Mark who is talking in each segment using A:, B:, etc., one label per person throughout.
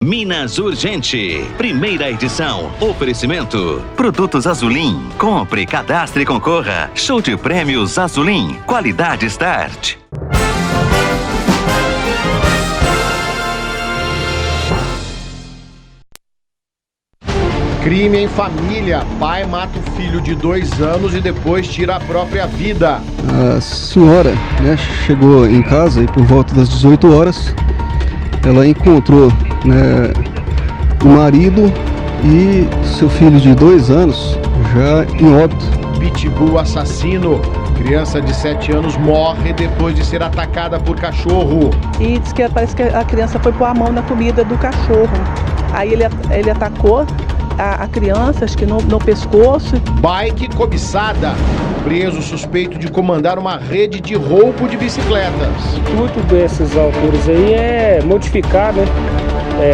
A: Minas Urgente, primeira edição. Oferecimento. Produtos Azulim. Compre, cadastre e concorra. Show de prêmios Azulim. Qualidade Start.
B: Crime em família. Pai mata o filho de 2 anos e depois tira a própria vida.
C: A senhora, chegou em casa e por volta das 18 horas ela encontrou, o marido e seu filho de 2 anos já em óbito.
B: Pitbull assassino. Criança de 7 anos morre depois de ser atacada por cachorro.
D: E diz que parece que a criança foi pôr a mão na comida do cachorro. Aí ele atacou a criança, acho que no pescoço.
B: Bike cobiçada. Preso suspeito de comandar uma rede de roubo de bicicletas.
E: O intuito desses autores aí é modificar,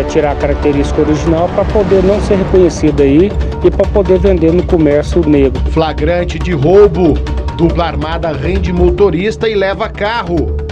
E: tirar a característica original para poder não ser reconhecido aí e para poder vender no comércio negro.
B: Flagrante de roubo. Dupla armada rende motorista e leva carro.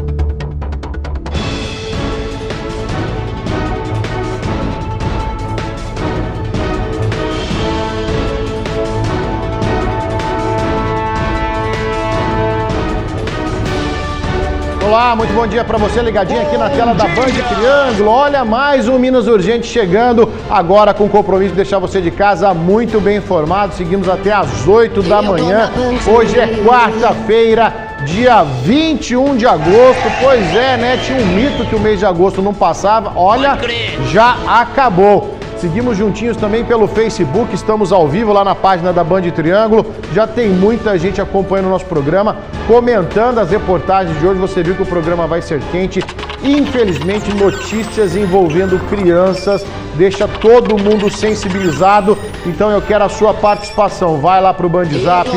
B: Olá, muito bom dia para você, ligadinho aqui na tela da Band Triângulo. Olha, mais um Minas Urgente chegando, agora com o compromisso de deixar você de casa muito bem informado. Seguimos até às 8 da manhã. Hoje é quarta-feira, dia 21 de agosto. Pois é, tinha um mito que o mês de agosto não passava. Olha, já acabou. Seguimos juntinhos também pelo Facebook, estamos ao vivo lá na página da Band Triângulo. Já tem muita gente acompanhando o nosso programa, comentando as reportagens de hoje. Você viu que o programa vai ser quente. Infelizmente, notícias envolvendo crianças deixa todo mundo sensibilizado. Então eu quero a sua participação. Vai lá pro Band Zap,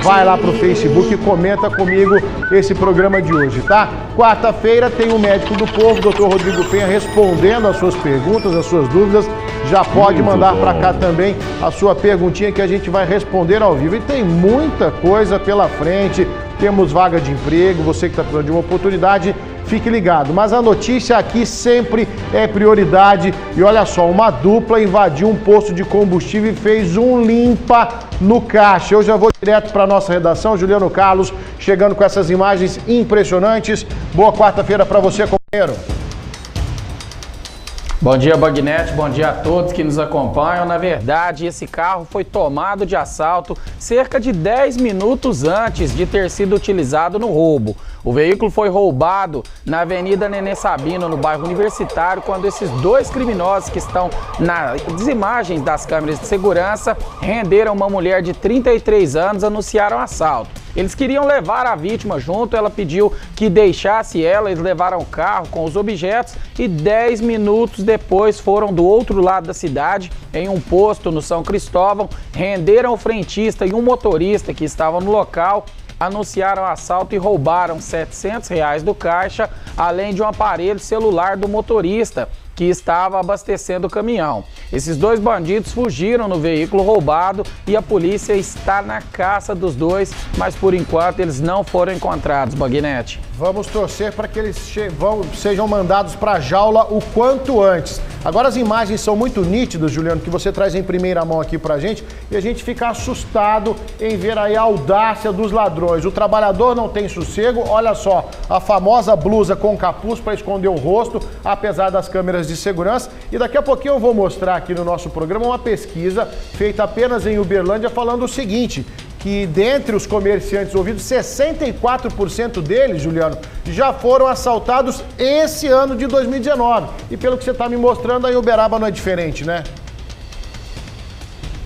B: vai lá pro Facebook e comenta comigo esse programa de hoje, tá? Quarta-feira tem o médico do povo, Dr. Rodrigo Penha, respondendo as suas perguntas, as suas dúvidas. Já pode mandar para cá também a sua perguntinha que a gente vai responder ao vivo. E tem muita coisa pela frente. Temos vaga de emprego, você que está precisando de uma oportunidade, fique ligado. Mas a notícia aqui sempre é prioridade. E olha só, uma dupla invadiu um posto de combustível e fez um limpa no caixa. Eu já vou direto para a nossa redação, Juliano Carlos, chegando com essas imagens impressionantes. Boa quarta-feira para você, companheiro.
F: Bom dia, Bagnete, bom dia a todos que nos acompanham. Na verdade, esse carro foi tomado de assalto cerca de 10 minutos antes de ter sido utilizado no roubo. O veículo foi roubado na Avenida Nenê Sabino, no bairro Universitário, quando esses 2 criminosos que estão nas imagens das câmeras de segurança renderam uma mulher de 33 anos, anunciaram assalto. Eles queriam levar a vítima junto, ela pediu que deixasse ela, eles levaram o carro com os objetos e 10 minutos depois foram do outro lado da cidade, em um posto no São Cristóvão, renderam o frentista e um motorista que estavam no local, anunciaram o assalto e roubaram R$ 700 do caixa, além de um aparelho celular do motorista, que estava abastecendo o caminhão. Esses 2 bandidos fugiram no veículo roubado e a polícia está na caça dos 2, mas por enquanto eles não foram encontrados, Bagnete.
B: Vamos torcer para que eles sejam mandados para a jaula o quanto antes. Agora as imagens são muito nítidas, Juliano, que você traz em primeira mão aqui pra gente, e a gente fica assustado em ver aí a audácia dos ladrões. O trabalhador não tem sossego, olha só, a famosa blusa com capuz para esconder o rosto, apesar das câmeras de segurança. E daqui a pouquinho eu vou mostrar aqui no nosso programa uma pesquisa feita apenas em Uberlândia falando o seguinte, que dentre os comerciantes ouvidos, 64% deles, Juliano, já foram assaltados esse ano de 2019. E pelo que você está me mostrando, aí Uberaba não é diferente, né?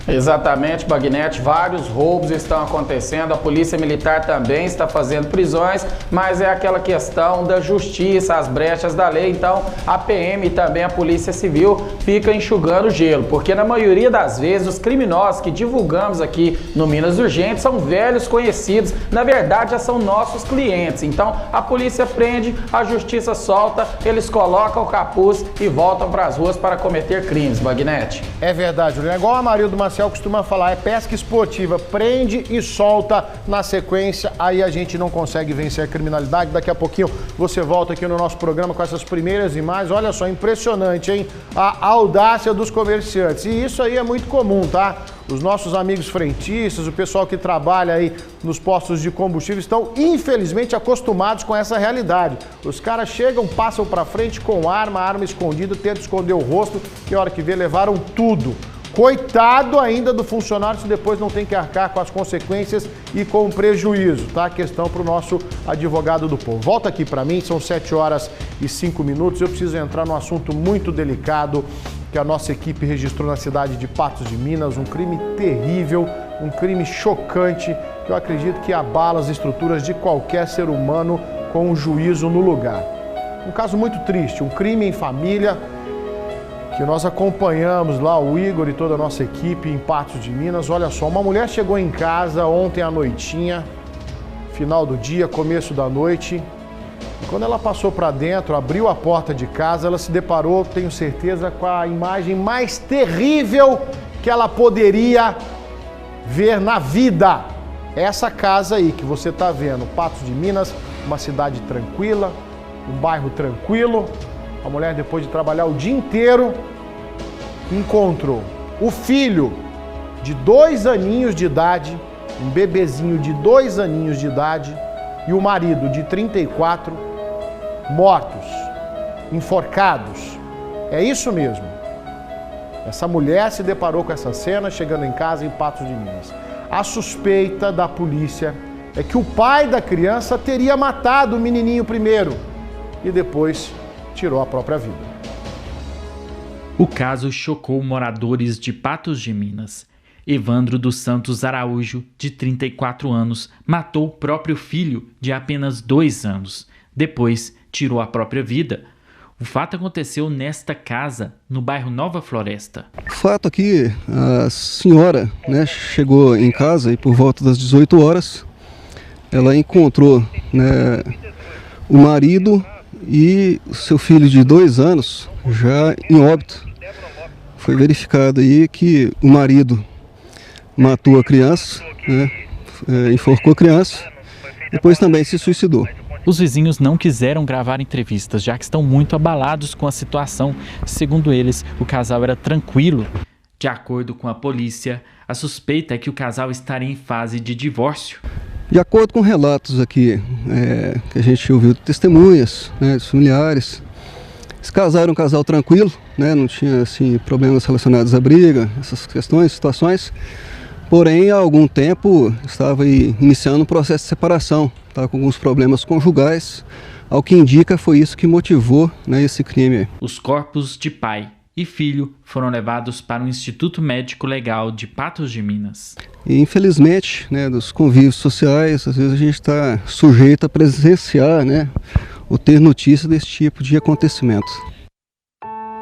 F: Exatamente, Bagnete, vários roubos estão acontecendo, a Polícia Militar também está fazendo prisões, mas é aquela questão da justiça, as brechas da lei, então a PM e também a Polícia Civil fica enxugando gelo, porque na maioria das vezes os criminosos que divulgamos aqui no Minas Urgente são velhos conhecidos, na verdade já são nossos clientes, então a polícia prende, a justiça solta, eles colocam o capuz e voltam para as ruas para cometer crimes, Bagnete.
B: É verdade, Juliano, é igual a Amarildo Marcelo Marcel costuma falar, é pesca esportiva, prende e solta na sequência, aí a gente não consegue vencer a criminalidade. Daqui a pouquinho você volta aqui no nosso programa com essas primeiras imagens. Olha só, impressionante, hein? A audácia dos comerciantes. E isso aí é muito comum, tá? Os nossos amigos frentistas, o pessoal que trabalha aí nos postos de combustível estão, infelizmente, acostumados com essa realidade. Os caras chegam, passam pra frente com arma escondida, tentam esconder o rosto, que a hora que vê, levaram tudo. Coitado ainda do funcionário se depois não tem que arcar com as consequências e com o prejuízo, tá? Questão para o nosso advogado do povo. Volta aqui para mim, são 7h05. Eu preciso entrar num assunto muito delicado que a nossa equipe registrou na cidade de Patos de Minas, um crime terrível, um crime chocante, que eu acredito que abala as estruturas de qualquer ser humano com um juízo no lugar. Um caso muito triste, um crime em família, que nós acompanhamos lá, o Igor e toda a nossa equipe em Patos de Minas. Olha só, uma mulher chegou em casa ontem à noitinha, final do dia, começo da noite. E quando ela passou para dentro, abriu a porta de casa, ela se deparou, tenho certeza, com a imagem mais terrível que ela poderia ver na vida. Essa casa aí que você está vendo, Patos de Minas, uma cidade tranquila, um bairro tranquilo. A mulher, depois de trabalhar o dia inteiro, encontrou o filho de 2 aninhos de idade, um bebezinho de 2 aninhos de idade, e o marido de 34, mortos, enforcados. É isso mesmo. Essa mulher se deparou com essa cena chegando em casa em Patos de Minas. A suspeita da polícia é que o pai da criança teria matado o menininho primeiro e depois tirou a própria vida.
G: O caso chocou moradores de Patos de Minas. Evandro dos Santos Araújo, de 34 anos, matou o próprio filho de apenas 2 anos. Depois, tirou a própria vida. O fato aconteceu nesta casa, no bairro Nova Floresta.
C: O fato aqui, a senhora, né, chegou em casa e por volta das 18 horas, ela encontrou, né, o marido e o seu filho de 2 anos já em óbito. Foi verificado aí que o marido matou a criança, né, enforcou a criança, depois também se suicidou.
G: Os vizinhos não quiseram gravar entrevistas, já que estão muito abalados com a situação. Segundo eles, o casal era tranquilo. De acordo com a polícia, a suspeita é que o casal estaria em fase de divórcio.
C: De acordo com relatos aqui, que a gente ouviu de testemunhas, né, dos familiares, esse casal era um casal tranquilo, né, não tinha assim, problemas relacionados à briga, essas questões, situações. Porém, há algum tempo estava aí iniciando um processo de separação, estava com alguns problemas conjugais. Ao que indica, foi isso que motivou, né, esse crime.
G: Os corpos de pai e filho foram levados para o Instituto Médico Legal de Patos de Minas.
C: E infelizmente, né, dos convívios sociais, às vezes a gente está sujeito a presenciar, né, ou ter notícia desse tipo de acontecimento.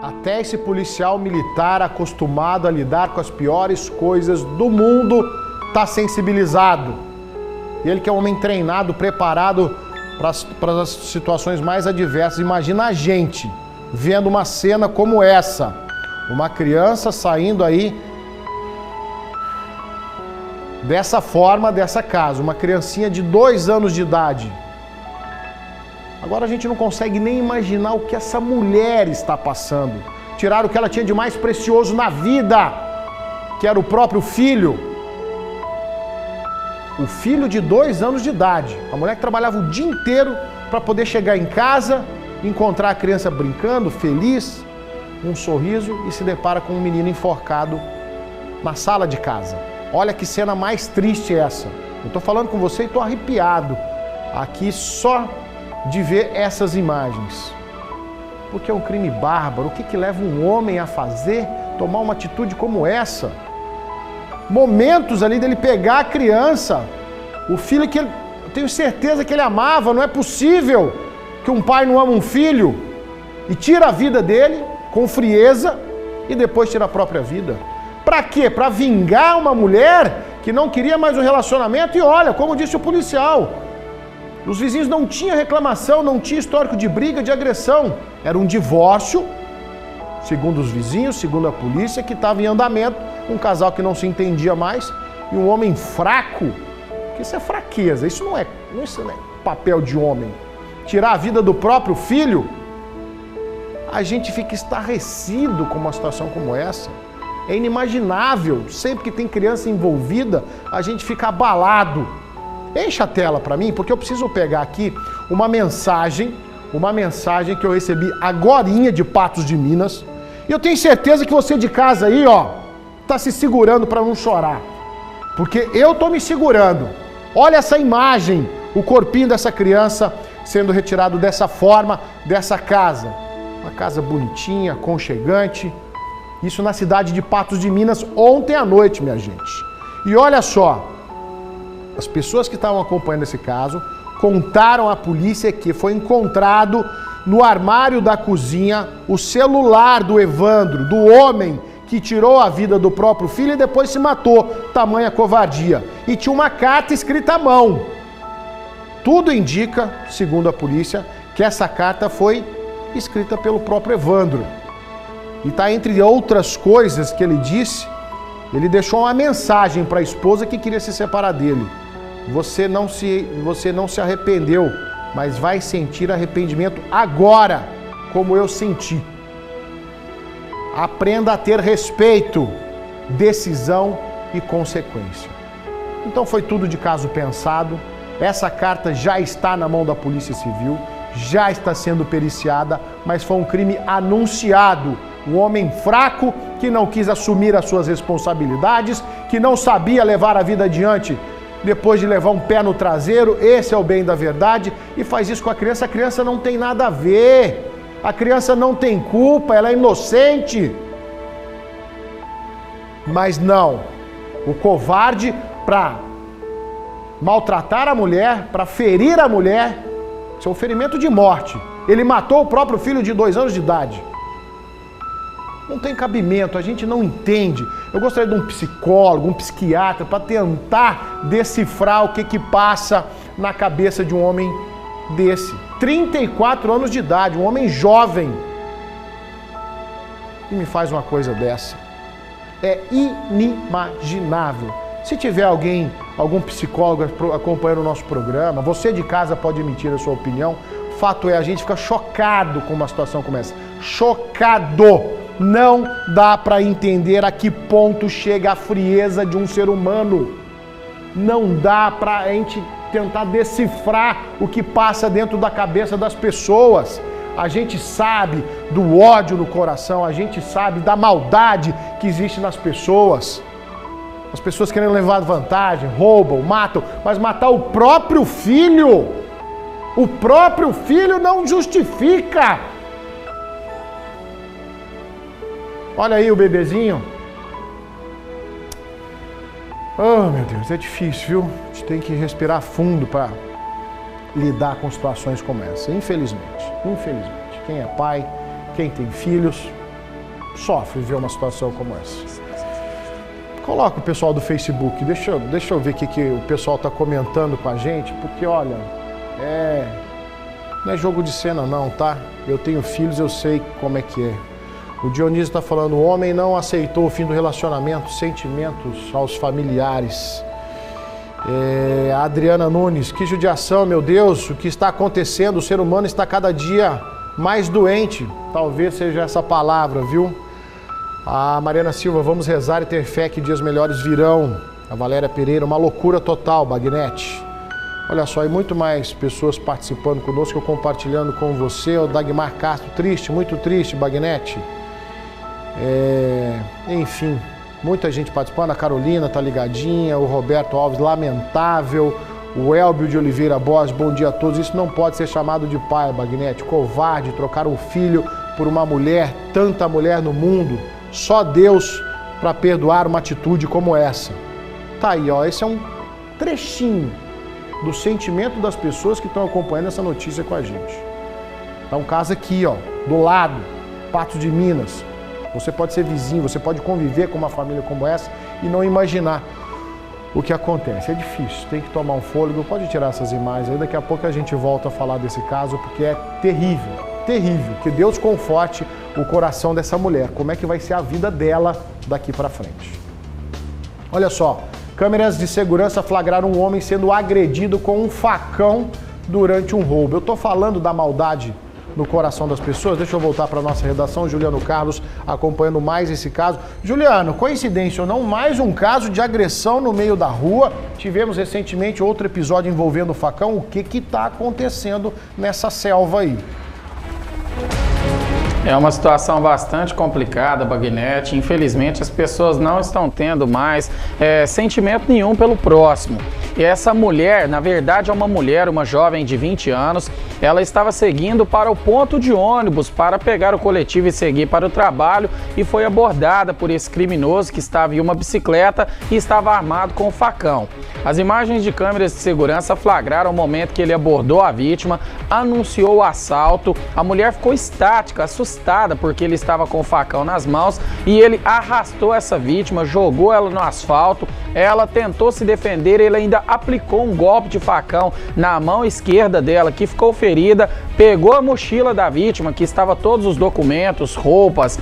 B: Até esse policial militar acostumado a lidar com as piores coisas do mundo está sensibilizado. E ele que é um homem treinado, preparado para as situações mais adversas. Imagina a gente vendo uma cena como essa, uma criança saindo aí dessa forma, dessa casa, uma criancinha de 2 anos de idade. Agora a gente não consegue nem imaginar o que essa mulher está passando. Tiraram o que ela tinha de mais precioso na vida, que era o próprio filho. O filho de 2 anos de idade. A mulher que trabalhava o dia inteiro para poder chegar em casa, encontrar a criança brincando, feliz, um sorriso, e se depara com um menino enforcado na sala de casa. Olha que cena mais triste essa. Eu estou falando com você e estou arrepiado aqui só de ver essas imagens. Porque é um crime bárbaro. O que leva um homem a fazer, tomar uma atitude como essa? Momentos ali dele pegar a criança, o filho que eu tenho certeza que ele amava, não é possível que um pai não ama um filho, e tira a vida dele com frieza e depois tira a própria vida. Para quê? Para vingar uma mulher que não queria mais um relacionamento. E olha, como disse o policial, os vizinhos não tinham reclamação, não tinha histórico de briga, de agressão. Era um divórcio segundo os vizinhos, segundo a polícia, que estava em andamento, um casal que não se entendia mais e um homem fraco, que isso é fraqueza, isso não é papel de homem. Tirar a vida do próprio filho, a gente fica estarrecido com uma situação como essa. É inimaginável, sempre que tem criança envolvida, a gente fica abalado. Enche a tela para mim, porque eu preciso pegar aqui uma mensagem que eu recebi agorinha de Patos de Minas. E eu tenho certeza que você de casa aí, tá se segurando para não chorar. Porque eu tô me segurando. Olha essa imagem, o corpinho dessa criança sendo retirado dessa forma, dessa casa. Uma casa bonitinha, aconchegante. Isso na cidade de Patos de Minas, ontem à noite, minha gente. E olha só, as pessoas que estavam acompanhando esse caso contaram à polícia que foi encontrado no armário da cozinha o celular do Evandro, do homem que tirou a vida do próprio filho e depois se matou, tamanha covardia. E tinha uma carta escrita à mão. Tudo indica, segundo a polícia, que essa carta foi escrita pelo próprio Evandro. E está entre outras coisas que ele disse, ele deixou uma mensagem para a esposa que queria se separar dele. Você não se arrependeu, mas vai sentir arrependimento agora, como eu senti. Aprenda a ter respeito, decisão e consequência. Então foi tudo de caso pensado. Essa carta já está na mão da Polícia Civil, já está sendo periciada, mas foi um crime anunciado. Um homem fraco que não quis assumir as suas responsabilidades, que não sabia levar a vida adiante depois de levar um pé no traseiro, esse é o bem da verdade, e faz isso com a criança não tem nada a ver, a criança não tem culpa, ela é inocente. Mas não, o covarde para maltratar a mulher, para ferir a mulher, isso é um ferimento de morte. Ele matou o próprio filho de 2 anos de idade. Não tem cabimento, a gente não entende. Eu gostaria de um psicólogo, um psiquiatra, para tentar decifrar o que passa na cabeça de um homem desse. 34 anos de idade, um homem jovem. E me faz uma coisa dessa. É inimaginável. Se tiver algum psicólogo acompanhando o nosso programa, você de casa pode emitir a sua opinião. Fato é, a gente fica chocado com uma situação como essa. Chocado! Não dá para entender a que ponto chega a frieza de um ser humano. Não dá para a gente tentar decifrar o que passa dentro da cabeça das pessoas. A gente sabe do ódio no coração, a gente sabe da maldade que existe nas pessoas. As pessoas querem levar vantagem, roubam, matam, mas matar o próprio filho não justifica. Olha aí o bebezinho. Oh, meu Deus, é difícil, viu? A gente tem que respirar fundo para lidar com situações como essa. Infelizmente. Quem é pai, quem tem filhos, sofre ver uma situação como essa. Coloca o pessoal do Facebook, deixa eu ver o que o pessoal está comentando com a gente, porque olha, não é jogo de cena não, tá? Eu tenho filhos, eu sei como é que é. O Dionísio está falando, o homem não aceitou o fim do relacionamento, sentimentos aos familiares. A Adriana Nunes, que judiação, meu Deus, o que está acontecendo? O ser humano está cada dia mais doente. Talvez seja essa palavra, viu? A Mariana Silva, vamos rezar e ter fé que dias melhores virão. A Valéria Pereira, uma loucura total, Bagnete. Olha só, e muito mais pessoas participando conosco, eu compartilhando com você. O Dagmar Castro, triste, muito triste, Bagnete. Enfim, muita gente participando. A Carolina tá ligadinha, o Roberto Alves, lamentável. O Elbio de Oliveira Borges, bom dia a todos. Isso não pode ser chamado de pai, Bagnete. Covarde, trocar um filho por uma mulher, tanta mulher no mundo. Só Deus para perdoar uma atitude como essa. Tá aí, ó, esse é um trechinho do sentimento das pessoas que estão acompanhando essa notícia com a gente. Tá um caso aqui, ó, do lado, Patos de Minas. Você pode ser vizinho, você pode conviver com uma família como essa e não imaginar o que acontece. É difícil, tem que tomar um fôlego. Pode tirar essas imagens aí, daqui a pouco a gente volta a falar desse caso, porque é terrível, terrível. Que Deus conforte o coração dessa mulher. Como é que vai ser a vida dela daqui para frente? Olha só, câmeras de segurança flagraram um homem sendo agredido com um facão durante um roubo. Eu tô falando da maldade no coração das pessoas. Deixa eu voltar para nossa redação, Juliano Carlos acompanhando mais esse caso. Juliano, coincidência ou não, mais um caso de agressão no meio da rua. Tivemos recentemente outro episódio envolvendo o facão. O que está acontecendo nessa selva aí?
F: É uma situação bastante complicada, Bagnete. Infelizmente, as pessoas não estão tendo mais sentimento nenhum pelo próximo. E essa mulher, na verdade, é uma mulher, uma jovem de 20 anos. Ela estava seguindo para o ponto de ônibus para pegar o coletivo e seguir para o trabalho e foi abordada por esse criminoso que estava em uma bicicleta e estava armado com um facão. As imagens de câmeras de segurança flagraram o momento que ele abordou a vítima, anunciou o assalto. A mulher ficou estática, assustada porque ele estava com o facão nas mãos e ele arrastou essa vítima, jogou ela no asfalto. Ela tentou se defender, ele ainda aplicou um golpe de facão na mão esquerda dela, que ficou ferida, pegou a mochila da vítima, que estava todos os documentos, roupas,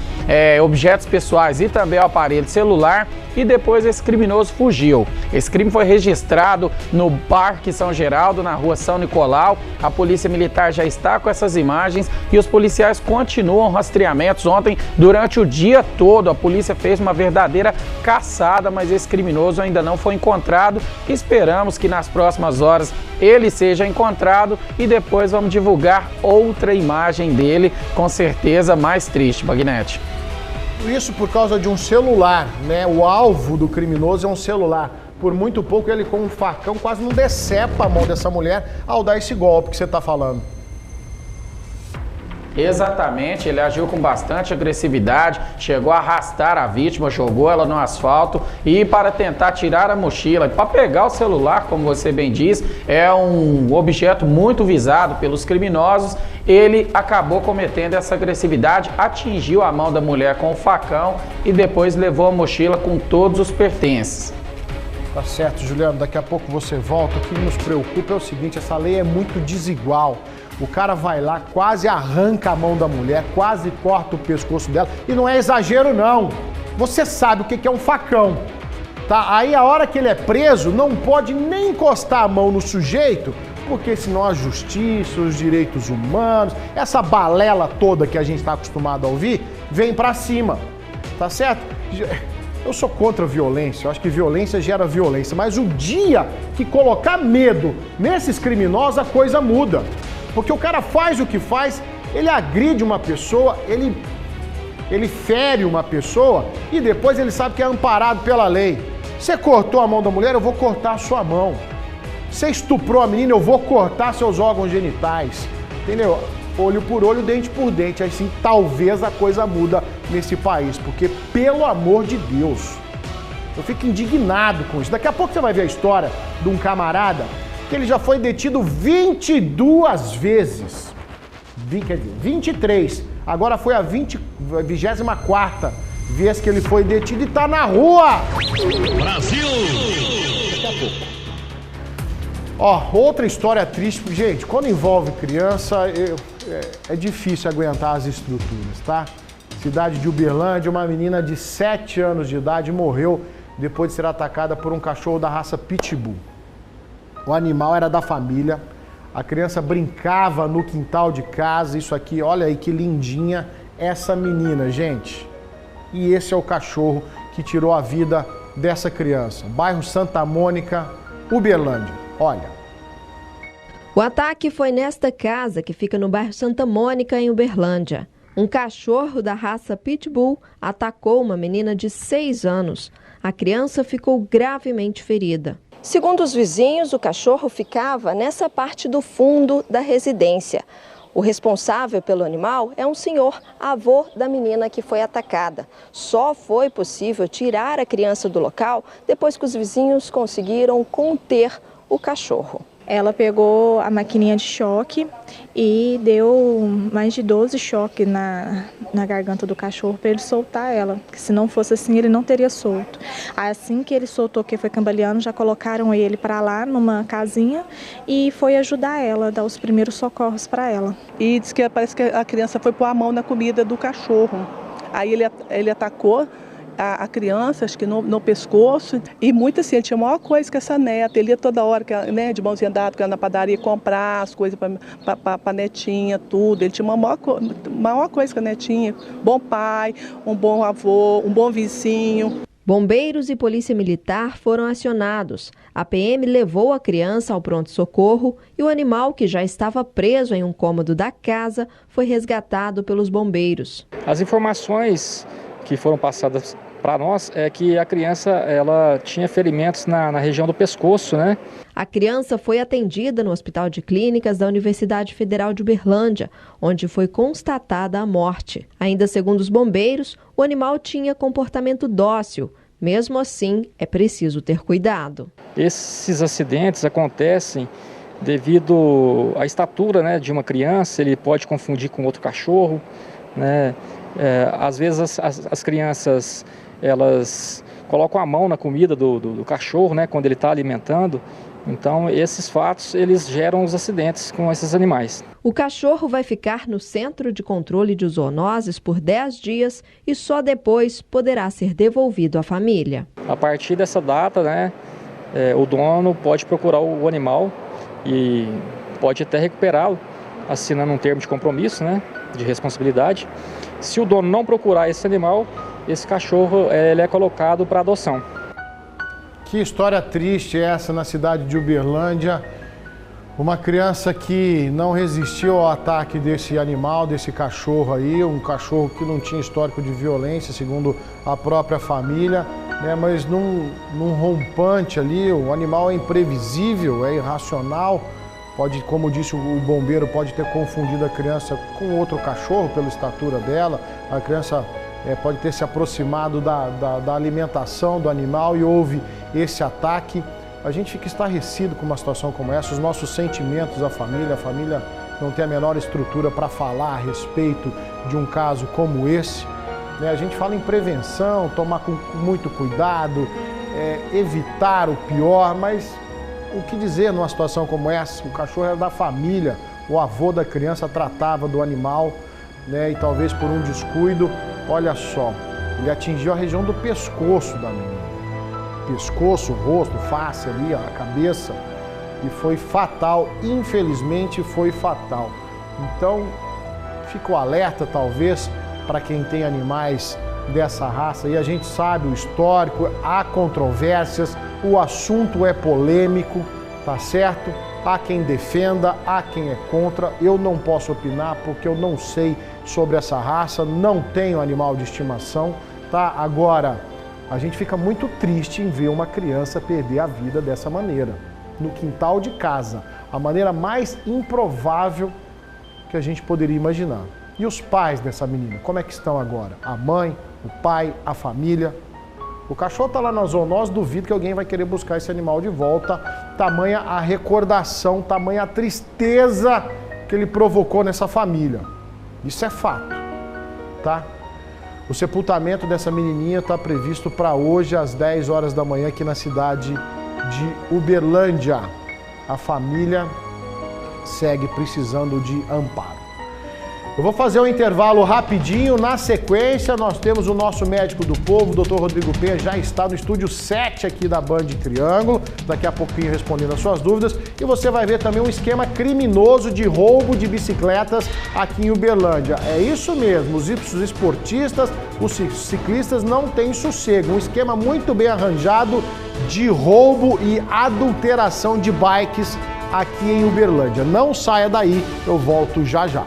F: objetos pessoais e também o aparelho celular, e depois esse criminoso fugiu. Esse crime foi registrado no Parque São Geraldo, na rua São Nicolau. A Polícia Militar já está com essas imagens e os policiais continuam rastreamentos. Ontem, durante o dia todo, a polícia fez uma verdadeira caçada, mas esse criminoso ainda não foi encontrado. Esperamos que nas próximas horas ele seja encontrado e depois vamos divulgar outra imagem dele, com certeza mais triste, Bagnete.
B: Isso por causa de um celular, né? O alvo do criminoso é um celular. Por muito pouco ele com um facão quase não decepa a mão dessa mulher ao dar esse golpe que você está falando.
F: Exatamente, ele agiu com bastante agressividade, chegou a arrastar a vítima, jogou ela no asfalto e para tentar tirar a mochila, para pegar o celular, como você bem diz, é um objeto muito visado pelos criminosos. Ele acabou cometendo essa agressividade, atingiu a mão da mulher com o facão e depois levou a mochila com todos os pertences.
B: Tá certo, Juliano, daqui a pouco você volta. O que nos preocupa é o seguinte, essa lei é muito desigual. O cara vai lá, quase arranca a mão da mulher, quase corta o pescoço dela. E não é exagero, não. Você sabe o que é um facão, tá? Aí a hora que ele é preso, não pode nem encostar a mão no sujeito, porque senão a justiça, os direitos humanos, essa balela toda que a gente está acostumado a ouvir, vem pra cima, tá certo? Eu sou contra a violência, eu acho que violência gera violência, mas o dia que colocar medo nesses criminosos, a coisa muda. Porque o cara faz o que faz, ele agride uma pessoa, ele fere uma pessoa e depois ele sabe que é amparado pela lei. Você cortou a mão da mulher, eu vou cortar a sua mão. Você estuprou a menina, eu vou cortar seus órgãos genitais. Entendeu? Olho por olho, dente por dente. Assim, talvez a coisa muda nesse país. Porque, pelo amor de Deus, eu fico indignado com isso. Daqui a pouco você vai ver a história de um camarada que ele já foi detido 22 vezes. Quer dizer, 23. Agora foi a 24ª vez que ele foi detido e tá na rua.
H: Brasil!
B: Daqui a pouco. Ó, outra história triste. Gente, quando envolve criança, é difícil aguentar as estruturas, tá? Cidade de Uberlândia, uma menina de 7 anos de idade morreu depois de ser atacada por um cachorro da raça Pitbull. O animal era da família, a criança brincava no quintal de casa, isso aqui, olha aí que lindinha essa menina, gente. E esse é o cachorro que tirou a vida dessa criança. Bairro Santa Mônica, Uberlândia, olha.
I: O ataque foi nesta casa, que fica no bairro Santa Mônica, em Uberlândia. Um cachorro da raça Pitbull atacou uma menina de 6 anos. A criança ficou gravemente ferida. Segundo os vizinhos, o cachorro ficava nessa parte do fundo da residência. O responsável pelo animal é um senhor, avô da menina que foi atacada. Só foi possível tirar a criança do local depois que os vizinhos conseguiram conter o cachorro.
H: Ela pegou a maquininha de choque e deu mais de 12 choques na garganta do cachorro para ele soltar ela, porque se não fosse assim ele não teria solto. Assim que ele soltou, que foi cambaleando, já colocaram ele para lá numa casinha e foi ajudar ela, dar os primeiros socorros para ela.
D: E diz que parece que a criança foi pôr a mão na comida do cachorro. Aí ele atacou a criança, acho que no pescoço, e muito assim, ele tinha a maior coisa que essa neta, ele ia toda hora, né, de mãozinha dada, que ia na padaria comprar as coisas para netinha, tudo, ele tinha uma maior coisa que a netinha, bom pai, um bom avô, um bom vizinho.
I: Bombeiros e polícia militar foram acionados. A PM levou a criança ao pronto-socorro e o animal, que já estava preso em um cômodo da casa, foi resgatado pelos bombeiros.
E: As informações que foram passadas para nós é que a criança ela tinha ferimentos na região do pescoço, né?
I: A criança foi atendida no Hospital de Clínicas da Universidade Federal de Uberlândia, onde foi constatada a morte. Ainda segundo os bombeiros, o animal tinha comportamento dócil. Mesmo assim, é preciso ter cuidado. Esses acidentes acontecem devido à estatura, né, de uma criança. Ele pode confundir com outro cachorro, né? Às vezes as crianças elas colocam a mão na comida do cachorro, né, quando ele está alimentando. Então esses fatos eles geram os acidentes com esses animais. O cachorro vai ficar no Centro de Controle de Zoonoses por 10 dias e só depois poderá ser devolvido à família. A partir dessa data, né, o dono pode procurar o animal e pode até recuperá-lo, assinando um termo de compromisso, né, de responsabilidade. Se o dono não procurar esse animal, esse cachorro ele é colocado para adoção.
B: Que história triste essa na cidade de Uberlândia. Uma criança que não resistiu ao ataque desse animal, desse cachorro aí, um cachorro que não tinha histórico de violência, segundo a própria família, né? Mas num rompante ali, o animal é imprevisível, é irracional. Pode, como disse o bombeiro, pode ter confundido a criança com outro cachorro pela estatura dela. A criança pode ter se aproximado da alimentação do animal e houve esse ataque. A gente fica estarrecido com uma situação como essa, os nossos sentimentos à família. A família não tem a menor estrutura para falar a respeito de um caso como esse. A gente fala em prevenção, tomar com muito cuidado, evitar o pior, mas o que dizer numa situação como essa? O cachorro era da família, o avô da criança tratava do animal, né? E talvez por um descuido, olha só, ele atingiu a região do pescoço da menina. Pescoço, rosto, face ali, a cabeça, e foi fatal, infelizmente foi fatal. Então, fica o alerta talvez para quem tem animais dessa raça, e a gente sabe o histórico, há controvérsias, o assunto é polêmico, tá certo? Há quem defenda, há quem é contra, eu não posso opinar porque eu não sei sobre essa raça, não tenho animal de estimação, tá? Agora, a gente fica muito triste em ver uma criança perder a vida dessa maneira, no quintal de casa, a maneira mais improvável que a gente poderia imaginar. E os pais dessa menina, como é que estão agora? A mãe, o pai, a família. O cachorro está lá na zoonose, duvido que alguém vai querer buscar esse animal de volta. Tamanha a recordação, tamanha a tristeza que ele provocou nessa família. Isso é fato, tá? O sepultamento dessa menininha está previsto para hoje às 10 horas da manhã aqui na cidade de Uberlândia. A família segue precisando de amparo. Eu vou fazer um intervalo rapidinho, na sequência nós temos o nosso médico do povo, o Dr. Rodrigo Penha, já está no estúdio 7 aqui da Band Triângulo, daqui a pouquinho respondendo as suas dúvidas, e você vai ver também um esquema criminoso de roubo de bicicletas aqui em Uberlândia. É isso mesmo, os esportistas, os ciclistas não têm sossego, um esquema muito bem arranjado de roubo e adulteração de bikes aqui em Uberlândia. Não saia daí, eu volto já já.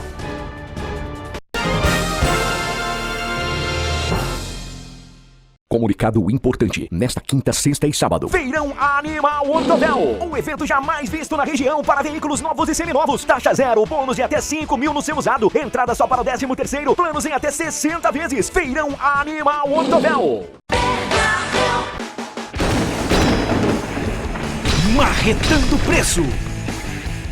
J: Comunicado importante, nesta quinta, sexta e sábado.
K: Feirão Animal Ortovel, um evento jamais visto na região para veículos novos e seminovos. Taxa zero, bônus de até 5 mil no seu usado. Entrada só para o 13º, planos em até 60 vezes. Feirão Animal Ortovel. Marretando preço.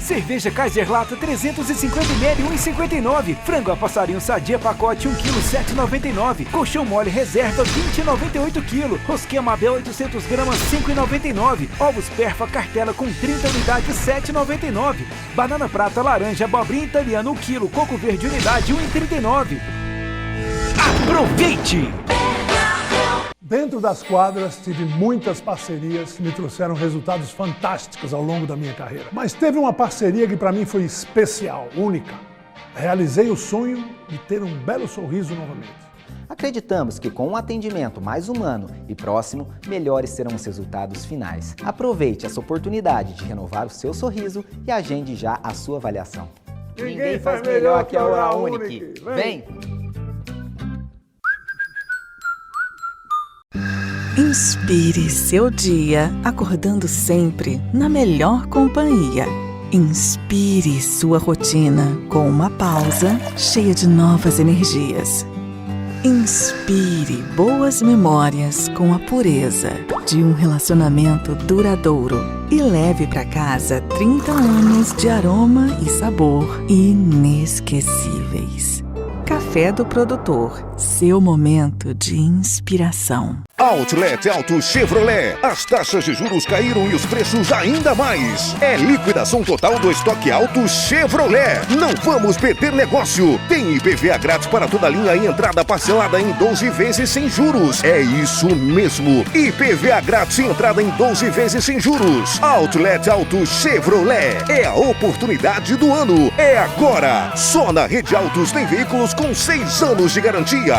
L: Cerveja Kaiser Lata 350ml 1,59. Frango a passarinho sadia pacote 1 kg 7,99. Colchão mole reserva 20,98 kg. Rosquinha Mabel 800 gramas 5,99. Ovos Perfa cartela com 30 unidades 7,99. Banana prata laranja abobrinha italiana 1 kg. Coco verde unidade 1,39. Aproveite!
M: Dentro das quadras, tive muitas parcerias que me trouxeram resultados fantásticos ao longo da minha carreira. Mas teve uma parceria que para mim foi especial, única. Realizei o sonho de ter um belo sorriso novamente.
N: Acreditamos que com um atendimento mais humano e próximo, melhores serão os resultados finais. Aproveite essa oportunidade de renovar o seu sorriso e agende já a sua avaliação.
M: Ninguém faz melhor que a Oral Unique.
N: Vem!
O: Inspire seu dia acordando sempre na melhor companhia. Inspire sua rotina com uma pausa cheia de novas energias. Inspire boas memórias com a pureza de um relacionamento duradouro e leve para casa 30 anos de aroma e sabor inesquecíveis. Café do Produtor, seu momento de inspiração.
P: Outlet Auto Chevrolet. As taxas de juros caíram e os preços ainda mais. É liquidação total do estoque alto Chevrolet. Não vamos perder negócio. Tem IPVA grátis para toda a linha e entrada parcelada em 12 vezes sem juros. É isso mesmo. IPVA grátis e entrada em 12 vezes sem juros. Outlet Auto Chevrolet. É a oportunidade do ano. É agora. Só na Rede Autos tem veículos com 6 anos de garantia.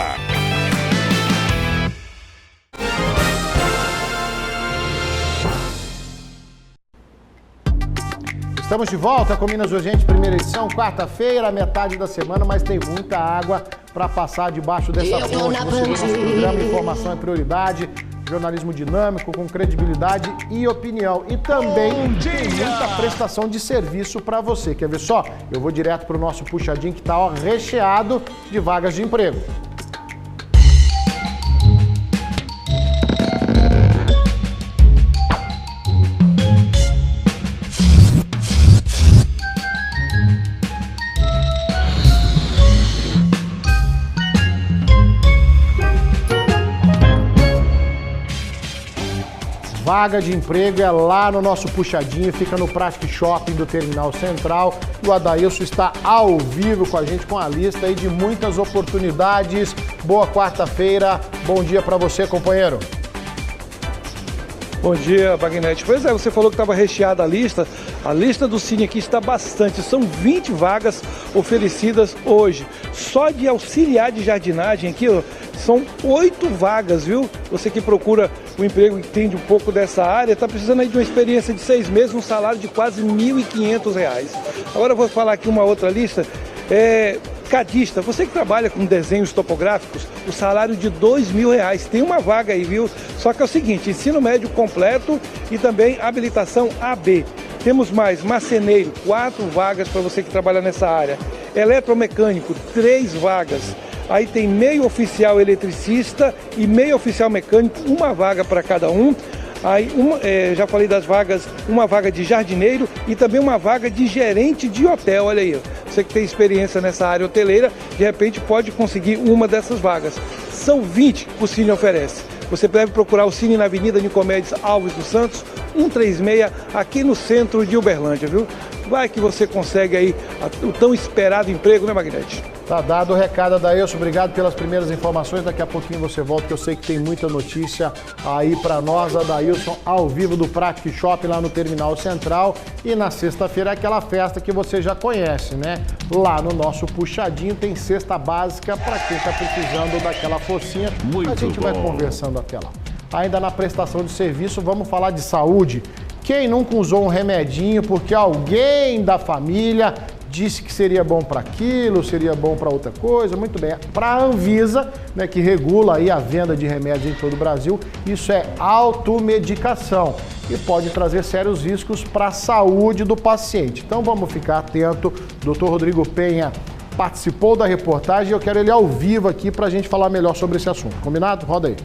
B: Estamos de volta com Minas Urgente, primeira edição, quarta-feira, metade da semana, mas tem muita água para passar debaixo dessa ponte. Você no nosso programa, informação é prioridade, jornalismo dinâmico, com credibilidade e opinião. E também tem muita prestação de serviço para você. Quer ver só? Eu vou direto para o nosso puxadinho que está recheado de vagas de emprego. Vaga de emprego é lá no nosso puxadinho, fica no Prastic Shopping do Terminal Central. E o Adailson está ao vivo com a gente com a lista aí de muitas oportunidades. Boa quarta-feira, bom dia para você, companheiro.
Q: Bom dia, Wagner. Pois é, você falou que estava recheada a lista. A lista do Cine aqui está bastante. São 20 vagas oferecidas hoje. Só de auxiliar de jardinagem aqui, ó, são 8 vagas, viu? Você que procura um emprego que entende um pouco dessa área, está precisando aí de uma experiência de 6 meses, um salário de quase R$ 1.500. Agora eu vou falar aqui uma outra lista. Cadista, você que trabalha com desenhos topográficos, o salário de R$ 2.000. Tem uma vaga aí, viu? Só que é o seguinte, ensino médio completo e também habilitação AB. Temos mais marceneiro, 4 vagas para você que trabalha nessa área. Eletromecânico, 3 vagas. Aí tem meio oficial eletricista e meio oficial mecânico, uma vaga para cada um. Aí, já falei das vagas, uma vaga de jardineiro e também uma vaga de gerente de hotel, olha aí. Você que tem experiência nessa área hoteleira, de repente pode conseguir uma dessas vagas. São 20 que o Cine oferece. Você deve procurar o Cine na Avenida Nicomedes Alves dos Santos, 136, aqui no centro de Uberlândia, viu? Vai que você consegue aí o tão esperado emprego, né, Magnete?
B: Tá dado o recado, Adailson. Obrigado pelas primeiras informações. Daqui a pouquinho você volta, que eu sei que tem muita notícia aí para nós. Adailson, ao vivo do Prastic Shopping lá no Terminal Central. E na sexta-feira é aquela festa que você já conhece, né? Lá no nosso puxadinho tem cesta básica para quem está precisando daquela focinha. A gente vai conversando até lá. Ainda na prestação de serviço, vamos falar de saúde. Quem nunca usou um remedinho porque alguém da família disse que seria bom para aquilo, seria bom para outra coisa? Muito bem. Para a Anvisa, né, que regula aí a venda de remédios em todo o Brasil, isso é automedicação e pode trazer sérios riscos para a saúde do paciente. Então vamos ficar atento. Dr. Rodrigo Penha participou da reportagem e eu quero ele ao vivo aqui para a gente falar melhor sobre esse assunto. Combinado? Roda aí.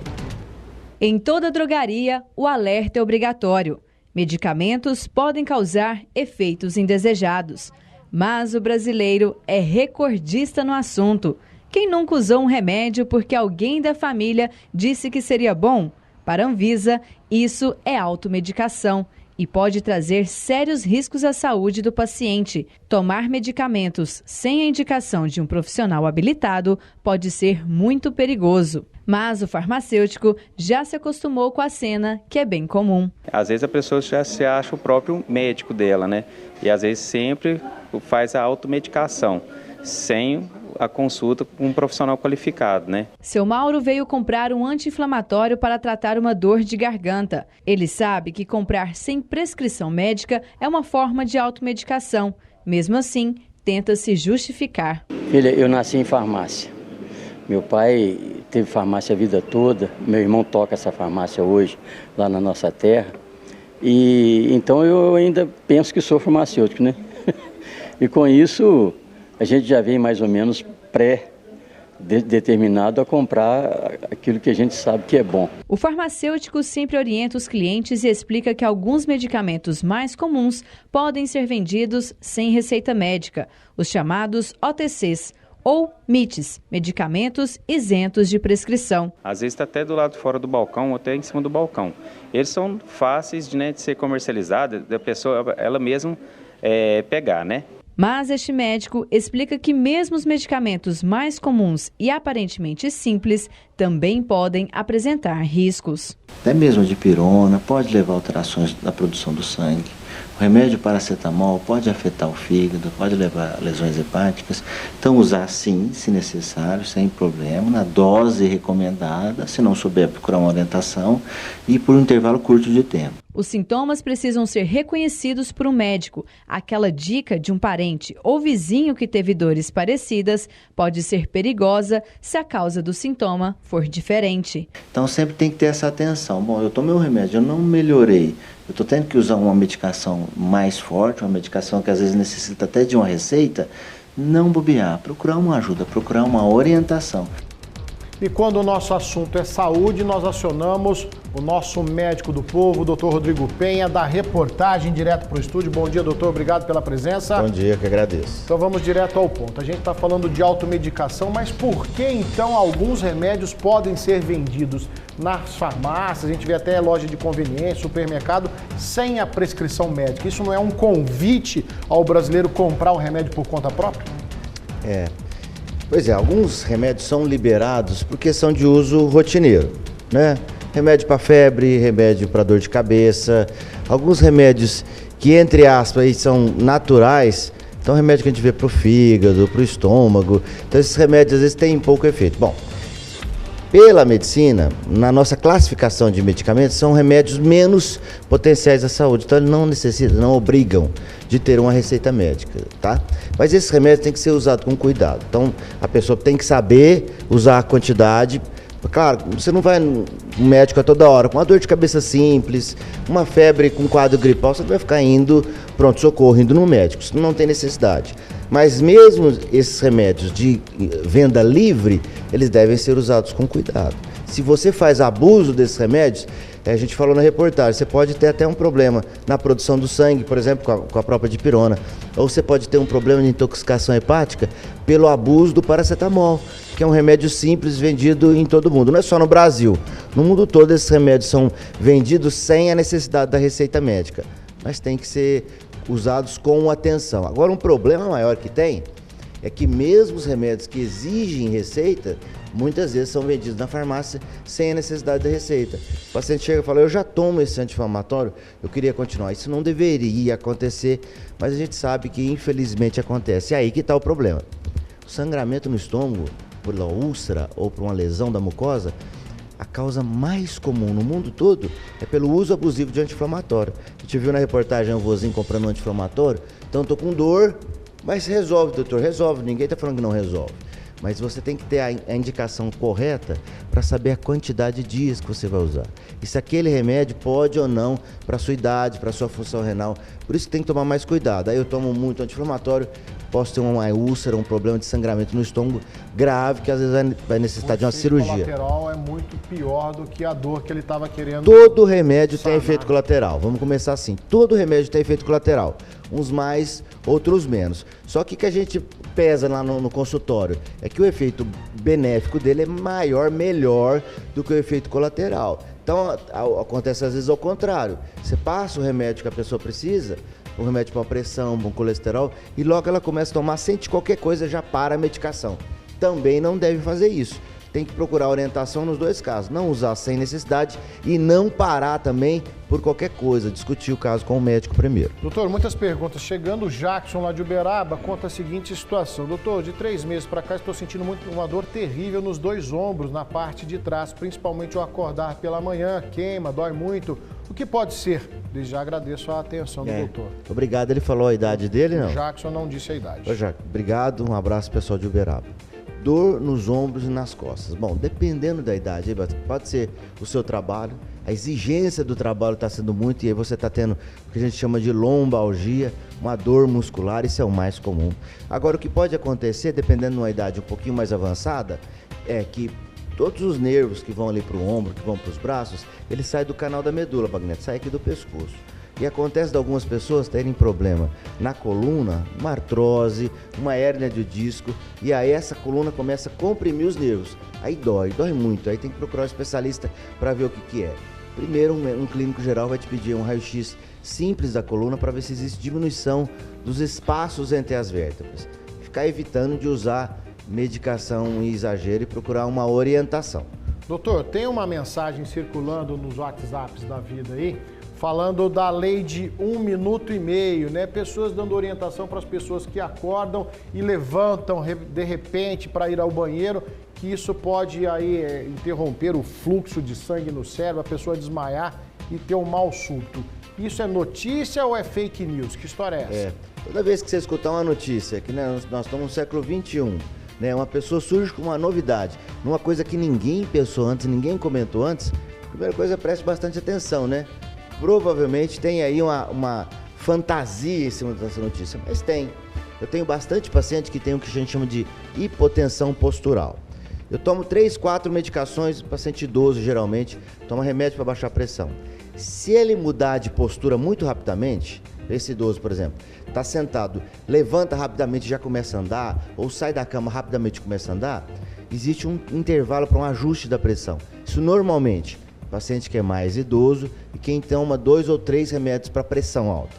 R: Em toda drogaria, o alerta é obrigatório. Medicamentos podem causar efeitos indesejados, mas o brasileiro é recordista no assunto. Quem nunca usou um remédio porque alguém da família disse que seria bom? Para a Anvisa, isso é automedicação e pode trazer sérios riscos à saúde do paciente. Tomar medicamentos sem a indicação de um profissional habilitado pode ser muito perigoso. Mas o farmacêutico já se acostumou com a cena, que é bem comum.
S: Às vezes a pessoa já se acha o próprio médico dela, né? E às vezes sempre faz a automedicação, sem a consulta com um profissional qualificado, né?
R: Seu Mauro veio comprar um anti-inflamatório para tratar uma dor de garganta. Ele sabe que comprar sem prescrição médica é uma forma de automedicação. Mesmo assim, tenta se justificar.
T: Filha, eu nasci em farmácia. Meu pai teve farmácia a vida toda. Meu irmão toca essa farmácia hoje, lá na nossa terra. E então eu ainda penso que sou farmacêutico, né? E com isso, a gente já vem mais ou menos pré-determinado a comprar aquilo que a gente sabe que é bom.
R: O farmacêutico sempre orienta os clientes e explica que alguns medicamentos mais comuns podem ser vendidos sem receita médica, os chamados OTCs, ou MITs, medicamentos isentos de prescrição.
S: Às vezes está até do lado fora do balcão ou até em cima do balcão. Eles são fáceis de ser comercializados, da pessoa ela mesma pegar, né?
R: Mas este médico explica que mesmo os medicamentos mais comuns e aparentemente simples também podem apresentar riscos.
U: Até mesmo a dipirona pode levar a alterações da produção do sangue. O remédio paracetamol pode afetar o fígado, pode levar a lesões hepáticas. Então usar sim, se necessário, sem problema, na dose recomendada, se não souber procurar uma orientação e por um intervalo curto de tempo.
R: Os sintomas precisam ser reconhecidos por um médico. Aquela dica de um parente ou vizinho que teve dores parecidas pode ser perigosa se a causa do sintoma for diferente.
U: Então sempre tem que ter essa atenção. Bom, eu tomei um remédio, eu não melhorei. Eu estou tendo que usar uma medicação mais forte, uma medicação que às vezes necessita até de uma receita. Não bobear, procurar uma ajuda, procurar uma orientação.
B: E quando o nosso assunto é saúde, nós acionamos o nosso médico do povo, o doutor Rodrigo Penha, da reportagem direto para o estúdio. Bom dia, doutor, obrigado pela presença.
V: Bom dia, que agradeço.
B: Então vamos direto ao ponto. A gente está falando de automedicação, mas por que então alguns remédios podem ser vendidos nas farmácias, a gente vê até loja de conveniência, supermercado, sem a prescrição médica? Isso não é um convite ao brasileiro comprar o remédio por conta própria?
V: Pois é, alguns remédios são liberados porque são de uso rotineiro, né? Remédio para febre, remédio para dor de cabeça, alguns remédios que, entre aspas, são naturais, então remédio que a gente vê para o fígado, para o estômago, então esses remédios às vezes têm pouco efeito. Bom, pela medicina, na nossa classificação de medicamentos, são remédios menos potenciais à saúde, então eles não necessitam, não obrigam de ter uma receita médica, tá? Mas esses remédios têm que ser usados com cuidado, então a pessoa tem que saber usar a quantidade. Claro, você não vai no médico a toda hora, com uma dor de cabeça simples, uma febre com quadro gripal, você não vai ficar indo pronto-socorro, indo no médico, isso não tem necessidade. Mas mesmo esses remédios de venda livre, eles devem ser usados com cuidado. Se você faz abuso desses remédios, a gente falou na reportagem, você pode ter até um problema na produção do sangue, por exemplo, com a própria dipirona. Ou você pode ter um problema de intoxicação hepática pelo abuso do paracetamol, que é um remédio simples vendido em todo mundo. Não é só no Brasil. No mundo todo esses remédios são vendidos sem a necessidade da receita médica, mas tem que ser usados com atenção. Agora, um problema maior que tem é que mesmo os remédios que exigem receita, muitas vezes são vendidos na farmácia sem a necessidade da receita. O paciente chega e fala, eu já tomo esse anti-inflamatório, eu queria continuar. Isso não deveria acontecer, mas a gente sabe que infelizmente acontece. É aí que está o problema. O sangramento no estômago, por uma úlcera ou por uma lesão da mucosa, a causa mais comum no mundo todo é pelo uso abusivo de anti-inflamatório. A gente viu na reportagem o vozinho comprando um anti-inflamatório, então eu tô com dor, mas resolve, doutor, resolve, ninguém tá falando que não resolve. Mas você tem que ter a indicação correta para saber a quantidade de dias que você vai usar. E se aquele remédio pode ou não para sua idade, para sua função renal. Por isso que tem que tomar mais cuidado. Aí eu tomo muito anti-inflamatório, posso ter uma úlcera, um problema de sangramento no estômago grave, que às vezes vai necessitar de uma cirurgia.
B: O efeito colateral é muito pior do que a dor que ele estava querendo.
V: Todo remédio tem efeito colateral. Vamos começar assim. Todo remédio tem efeito colateral. Uns mais, outros menos. Só que a gente pesa lá no consultório é que o efeito benéfico dele é maior, melhor do que o efeito colateral. Então, acontece às vezes ao contrário. Você passa o remédio que a pessoa precisa, um remédio para pressão, para colesterol, e logo ela começa a tomar, sente qualquer coisa, já para a medicação. Também não deve fazer isso. Tem que procurar orientação nos dois casos. Não usar sem necessidade e não parar também por qualquer coisa. Discutir o caso com o médico primeiro.
B: Doutor, muitas perguntas. Chegando o Jackson lá de Uberaba, conta a seguinte situação. Doutor, de 3 meses para cá estou sentindo uma dor terrível nos 2 ombros, na parte de trás, principalmente ao acordar pela manhã, queima, dói muito. O que pode ser? Desde já agradeço a atenção do doutor.
V: Obrigado. Ele falou a idade dele, não?
B: O Jackson não disse a idade.
V: Ô, Jackson, obrigado. Um abraço, pessoal de Uberaba. Dor nos ombros e nas costas. Bom, dependendo da idade, pode ser o seu trabalho, a exigência do trabalho está sendo muito e aí você está tendo o que a gente chama de lombalgia, uma dor muscular, isso é o mais comum. Agora, o que pode acontecer, dependendo de uma idade um pouquinho mais avançada, é que todos os nervos que vão ali para o ombro, que vão para os braços, eles saem do canal da medula, Wagner, saem aqui do pescoço. E acontece de algumas pessoas terem problema na coluna, uma artrose, uma hérnia de disco, e aí essa coluna começa a comprimir os nervos. Aí dói muito, aí tem que procurar um especialista para ver o que é. Primeiro, um clínico geral vai te pedir um raio-x simples da coluna para ver se existe diminuição dos espaços entre as vértebras. Ficar evitando de usar medicação em exagero e procurar uma orientação.
B: Doutor, tem uma mensagem circulando nos WhatsApps da vida aí, falando da lei de 1 minuto e meio, né? Pessoas dando orientação para as pessoas que acordam e levantam de repente para ir ao banheiro, que isso pode aí interromper o fluxo de sangue no cérebro, a pessoa desmaiar e ter um mal súbito. Isso é notícia ou é fake news? Que história é essa?
V: Toda vez que você escutar uma notícia, que né, nós estamos no século XXI, né? Uma pessoa surge com uma novidade, numa coisa que ninguém pensou antes, ninguém comentou antes, a primeira coisa, preste bastante atenção, né? Provavelmente tem aí uma fantasia em cima dessa notícia, mas tem. Eu tenho bastante paciente que tem o que a gente chama de hipotensão postural. Eu tomo 3, 4 medicações, paciente idoso geralmente, toma remédio para baixar a pressão. Se ele mudar de postura muito rapidamente, esse idoso, por exemplo, está sentado, levanta rapidamente e já começa a andar, ou sai da cama rapidamente e começa a andar, existe um intervalo para um ajuste da pressão. Isso normalmente, paciente que é mais idoso e quem toma 2 ou 3 remédios para pressão alta.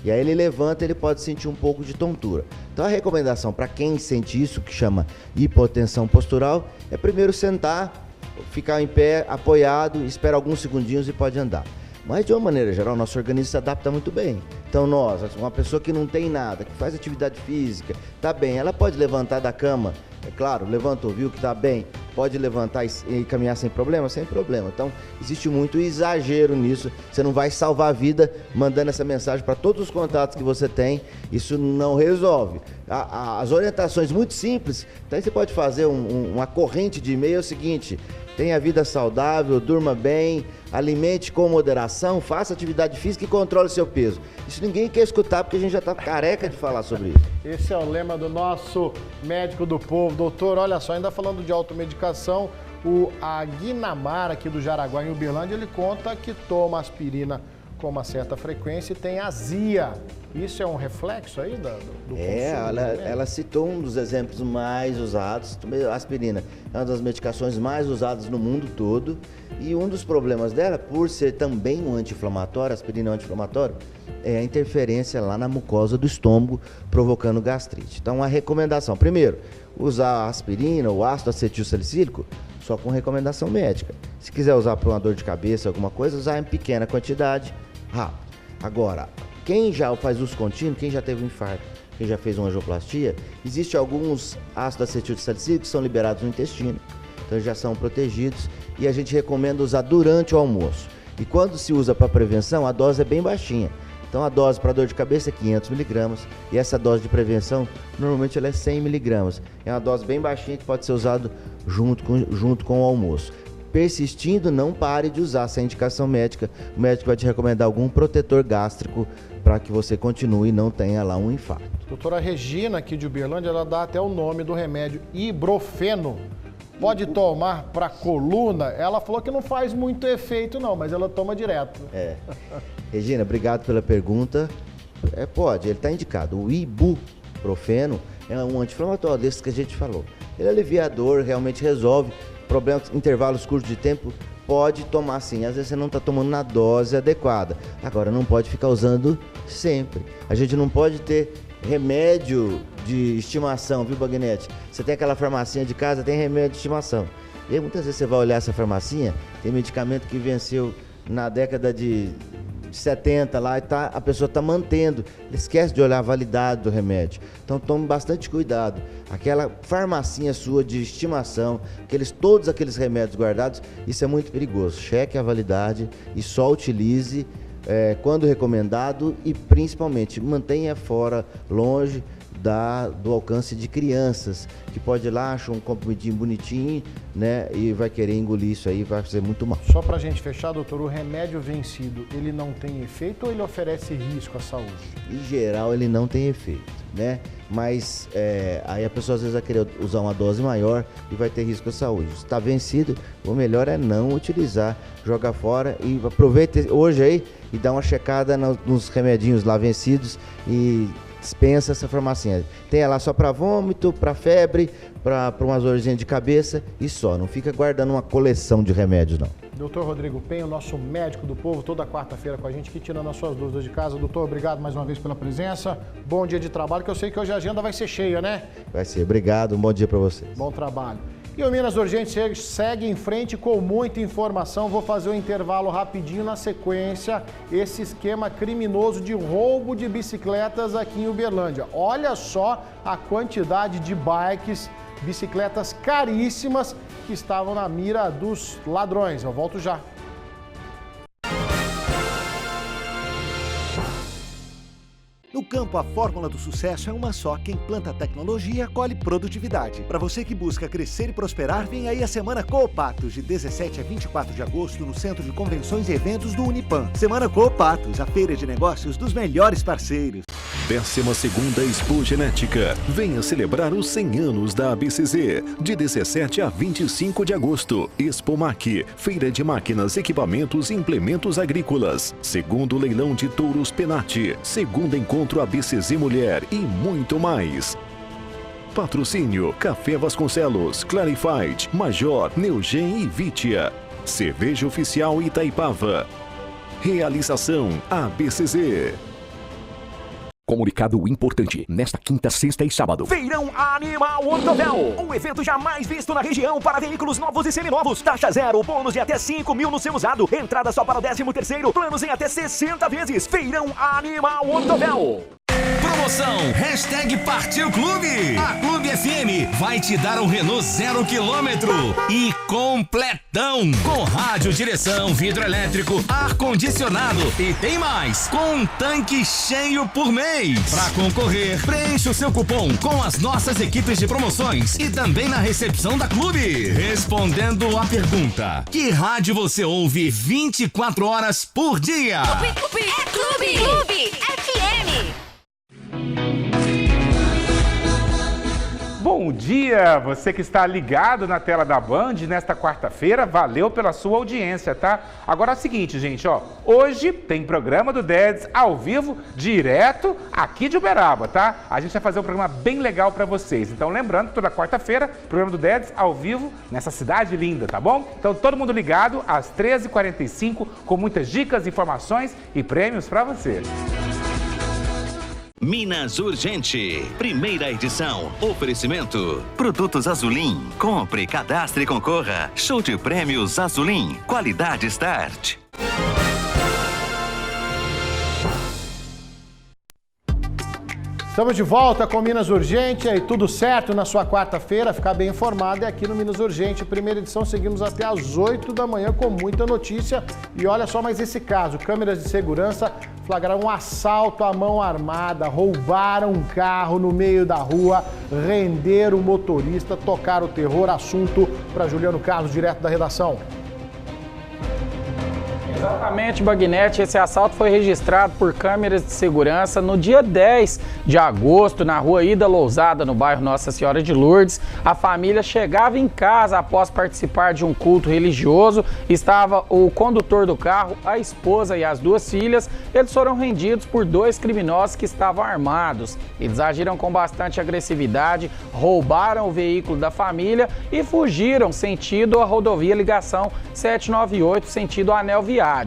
V: E aí ele levanta, ele pode sentir um pouco de tontura. Então a recomendação para quem sente isso, que chama hipotensão postural, é primeiro sentar, ficar em pé, apoiado, espera alguns segundinhos e pode andar. Mas de uma maneira geral, nosso organismo se adapta muito bem. Então nós, uma pessoa que não tem nada, que faz atividade física, está bem, ela pode levantar da cama, é claro, levantou, viu que está bem, pode levantar e caminhar sem problema? Sem problema. Então, existe muito exagero nisso. Você não vai salvar a vida mandando essa mensagem para todos os contatos que você tem. Isso não resolve. As orientações muito simples, então você pode fazer uma corrente de e-mail, é o seguinte: tenha vida saudável, durma bem, alimente com moderação, faça atividade física e controle seu peso. Isso ninguém quer escutar porque a gente já está careca de falar sobre isso.
B: Esse é o lema do nosso médico do povo. Doutor, olha só, ainda falando de automedicação, o Aguinamar, aqui do Jaraguá, em Uberlândia, ele conta que toma aspirina com uma certa frequência e tem azia. Isso é um reflexo aí do consumo?
V: Ela citou um dos exemplos mais usados. A aspirina é uma das medicações mais usadas no mundo todo. E um dos problemas dela, por ser também um anti-inflamatório, a aspirina é um anti-inflamatório, é a interferência lá na mucosa do estômago, provocando gastrite. Então, a recomendação, primeiro, usar a aspirina ou ácido acetilsalicílico só com recomendação médica. Se quiser usar para uma dor de cabeça, alguma coisa, usar em pequena quantidade, rápido. Agora, quem já faz uso contínuo, quem já teve um infarto, quem já fez uma angioplastia, existe alguns ácidos acetilsalicílicos que são liberados no intestino, então eles já são protegidos e a gente recomenda usar durante o almoço. E quando se usa para prevenção, a dose é bem baixinha. Então a dose para dor de cabeça é 500 mg e essa dose de prevenção, normalmente ela é 100 mg. É uma dose bem baixinha que pode ser usado junto com o almoço. Persistindo, não pare de usar sem indicação médica. O médico vai te recomendar algum protetor gástrico para que você continue e não tenha lá um infarto.
B: Doutora Regina, aqui de Uberlândia, ela dá até o nome do remédio, ibuprofeno. Pode tomar para coluna? Ela falou que não faz muito efeito não, mas ela toma direto.
V: Regina, obrigado pela pergunta. Pode, ele está indicado. O ibuprofeno é um anti-inflamatório desses que a gente falou. Ele alivia a dor, realmente resolve problemas, intervalos curtos de tempo. Pode tomar sim, às vezes você não está tomando na dose adequada. Agora, não pode ficar usando sempre. A gente não pode ter remédio de estimação, viu, Bagnete? Você tem aquela farmacinha de casa, tem remédio de estimação. E aí, muitas vezes você vai olhar essa farmacinha, tem medicamento que venceu na década de 70 lá e a pessoa está mantendo. Ele esquece de olhar a validade do remédio. Então tome bastante cuidado. Aquela farmacinha sua de estimação, todos aqueles remédios guardados, isso é muito perigoso. Cheque a validade e só utilize quando recomendado e principalmente mantenha fora, longe do alcance de crianças, que pode ir lá, acha um comprimidinho bonitinho, né, e vai querer engolir isso aí, vai fazer muito mal.
B: Só pra gente fechar, doutor, o remédio vencido, ele não tem efeito ou ele oferece risco à saúde?
V: Em geral, ele não tem efeito, né, mas aí a pessoa às vezes vai querer usar uma dose maior e vai ter risco à saúde. Se está vencido, o melhor é não utilizar, joga fora e aproveita hoje aí e dá uma checada nos remedinhos lá vencidos e dispensa essa farmacinha. Tem ela só para vômito, para febre, para umas dorzinhas de cabeça e só. Não fica guardando uma coleção de remédios, não.
B: Doutor Rodrigo Penha, o nosso médico do povo, toda quarta-feira com a gente, aqui tirando as suas dúvidas de casa. Doutor, obrigado mais uma vez pela presença. Bom dia de trabalho, que eu sei que hoje a agenda vai ser cheia, né?
V: Vai ser. Obrigado. Um bom dia para vocês.
B: Bom trabalho. E o Minas Urgente segue em frente com muita informação. Vou fazer um intervalo rapidinho na sequência. Esse esquema criminoso de roubo de bicicletas aqui em Uberlândia. Olha só a quantidade de bikes, bicicletas caríssimas que estavam na mira dos ladrões. Eu volto já.
A: No campo, a fórmula do sucesso é uma só. Quem planta tecnologia, colhe produtividade. Para você que busca crescer e prosperar, vem aí a Semana Coopatos, de 17 a 24 de agosto, no Centro de Convenções e Eventos do Unipan. Semana Coopatos, a feira de negócios dos melhores parceiros.
P: 12ª Expo Genética. Venha celebrar os 100 anos da ABCZ, de 17 a 25 de agosto. Expomac, feira de máquinas, equipamentos e implementos agrícolas. Segundo leilão de touros Penati. Segundo encontro ABCZ Mulher e muito mais. Patrocínio: Café Vasconcelos, Clarified, Major, Neugen e Vitia. Cerveja Oficial Itaipava. Realização: ABCZ.
J: Comunicado importante, nesta quinta, sexta e sábado.
K: Feirão Animal Ortovel, um evento jamais visto na região para veículos novos e seminovos. Taxa zero, bônus de até 5 mil no seu usado. Entrada só para o 13º, planos em até 60 vezes. Feirão Animal Ortovel.
G: Promoção #Partiu Clube. A Clube FM vai te dar um Renault 0 km e completão, com rádio, direção, vidro elétrico, ar-condicionado e tem mais, com um tanque cheio por mês. Para concorrer, preencha o seu cupom com as nossas equipes de promoções e também na recepção da Clube, respondendo a pergunta: que rádio você ouve 24 horas por dia?
W: Clube é Clube! Clube FM!
X: Bom dia, você que está ligado na tela da Band nesta quarta-feira, valeu pela sua audiência, tá? Agora é o seguinte, gente, ó, hoje tem programa do Dedes ao vivo, direto aqui de Uberaba, tá? A gente vai fazer um programa bem legal para vocês. Então, lembrando, toda quarta-feira, programa do Dedes ao vivo nessa cidade linda, tá bom? Então, todo mundo ligado às 13h45 com muitas dicas, informações e prêmios para você.
Y: Minas Urgente, primeira edição. Oferecimento: Produtos Azulim. Compre, cadastre e concorra. Show de prêmios Azulim. Qualidade Start.
B: Estamos de volta com Minas Urgente, e tudo certo na sua quarta-feira, ficar bem informado é aqui no Minas Urgente, primeira edição, seguimos até às 8 da manhã com muita notícia. E olha só mais esse caso, câmeras de segurança flagraram um assalto à mão armada, roubaram um carro no meio da rua, renderam o motorista, tocaram o terror. Assunto para Juliano Carlos, direto da redação.
C: Exatamente, Bagnete. Esse assalto foi registrado por câmeras de segurança no dia 10 de agosto, na rua Ida Lousada, no bairro Nossa Senhora de Lourdes. A família chegava em casa após participar de um culto religioso. Estava o condutor do carro, a esposa e as duas filhas. Eles foram rendidos por 2 criminosos que estavam armados. Eles agiram com bastante agressividade, roubaram o veículo da família e fugiram sentido a rodovia ligação 798, sentido anel viário.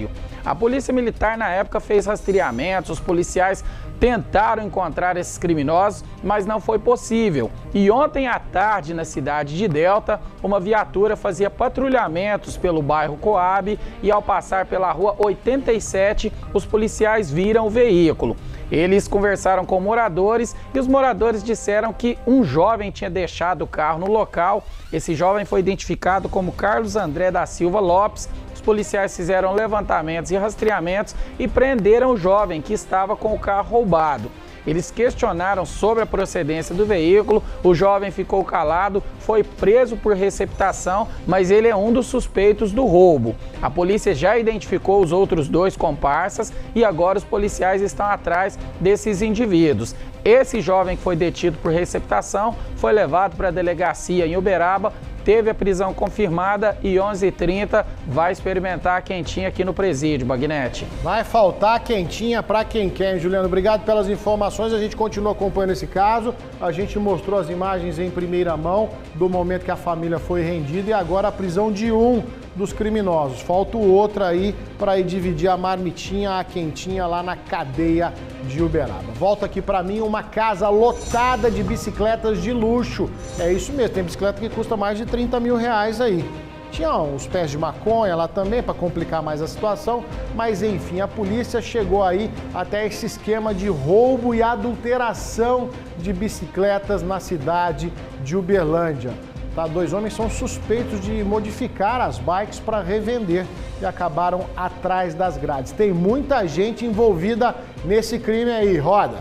C: A polícia militar na época fez rastreamentos, os policiais tentaram encontrar esses criminosos, mas não foi possível. E ontem à tarde, na cidade de Delta, uma viatura fazia patrulhamentos pelo bairro Coab e ao passar pela rua 87, os policiais viram o veículo. Eles conversaram com moradores e os moradores disseram que um jovem tinha deixado o carro no local. Esse jovem foi identificado como Carlos André da Silva Lopes. Os policiais fizeram levantamentos e rastreamentos e prenderam o jovem que estava com o carro roubado. Eles questionaram sobre a procedência do veículo, o jovem ficou calado, foi preso por receptação, mas ele é um dos suspeitos do roubo. A polícia já identificou os outros 2 comparsas e agora os policiais estão atrás desses indivíduos. Esse jovem que foi detido por receptação foi levado para a delegacia em Uberaba, teve a prisão confirmada e 11h30 vai experimentar a quentinha aqui no presídio, Bagnete.
B: Vai faltar quentinha para quem quer, hein, Juliano? Obrigado pelas informações, a gente continua acompanhando esse caso, a gente mostrou as imagens em primeira mão do momento que a família foi rendida e agora a prisão de um dos criminosos. Falta o outro aí para ir dividir a marmitinha, a quentinha lá na cadeia de Uberaba. Volta aqui para mim, uma casa lotada de bicicletas de luxo. É isso mesmo, tem bicicleta que custa mais de 30 mil reais aí. Tinha uns pés de maconha lá também para complicar mais a situação, mas enfim, a polícia chegou aí até esse esquema de roubo e adulteração de bicicletas na cidade de Uberlândia. Tá, 2 homens são suspeitos de modificar as bikes para revender e acabaram atrás das grades. Tem muita gente envolvida nesse crime aí, roda.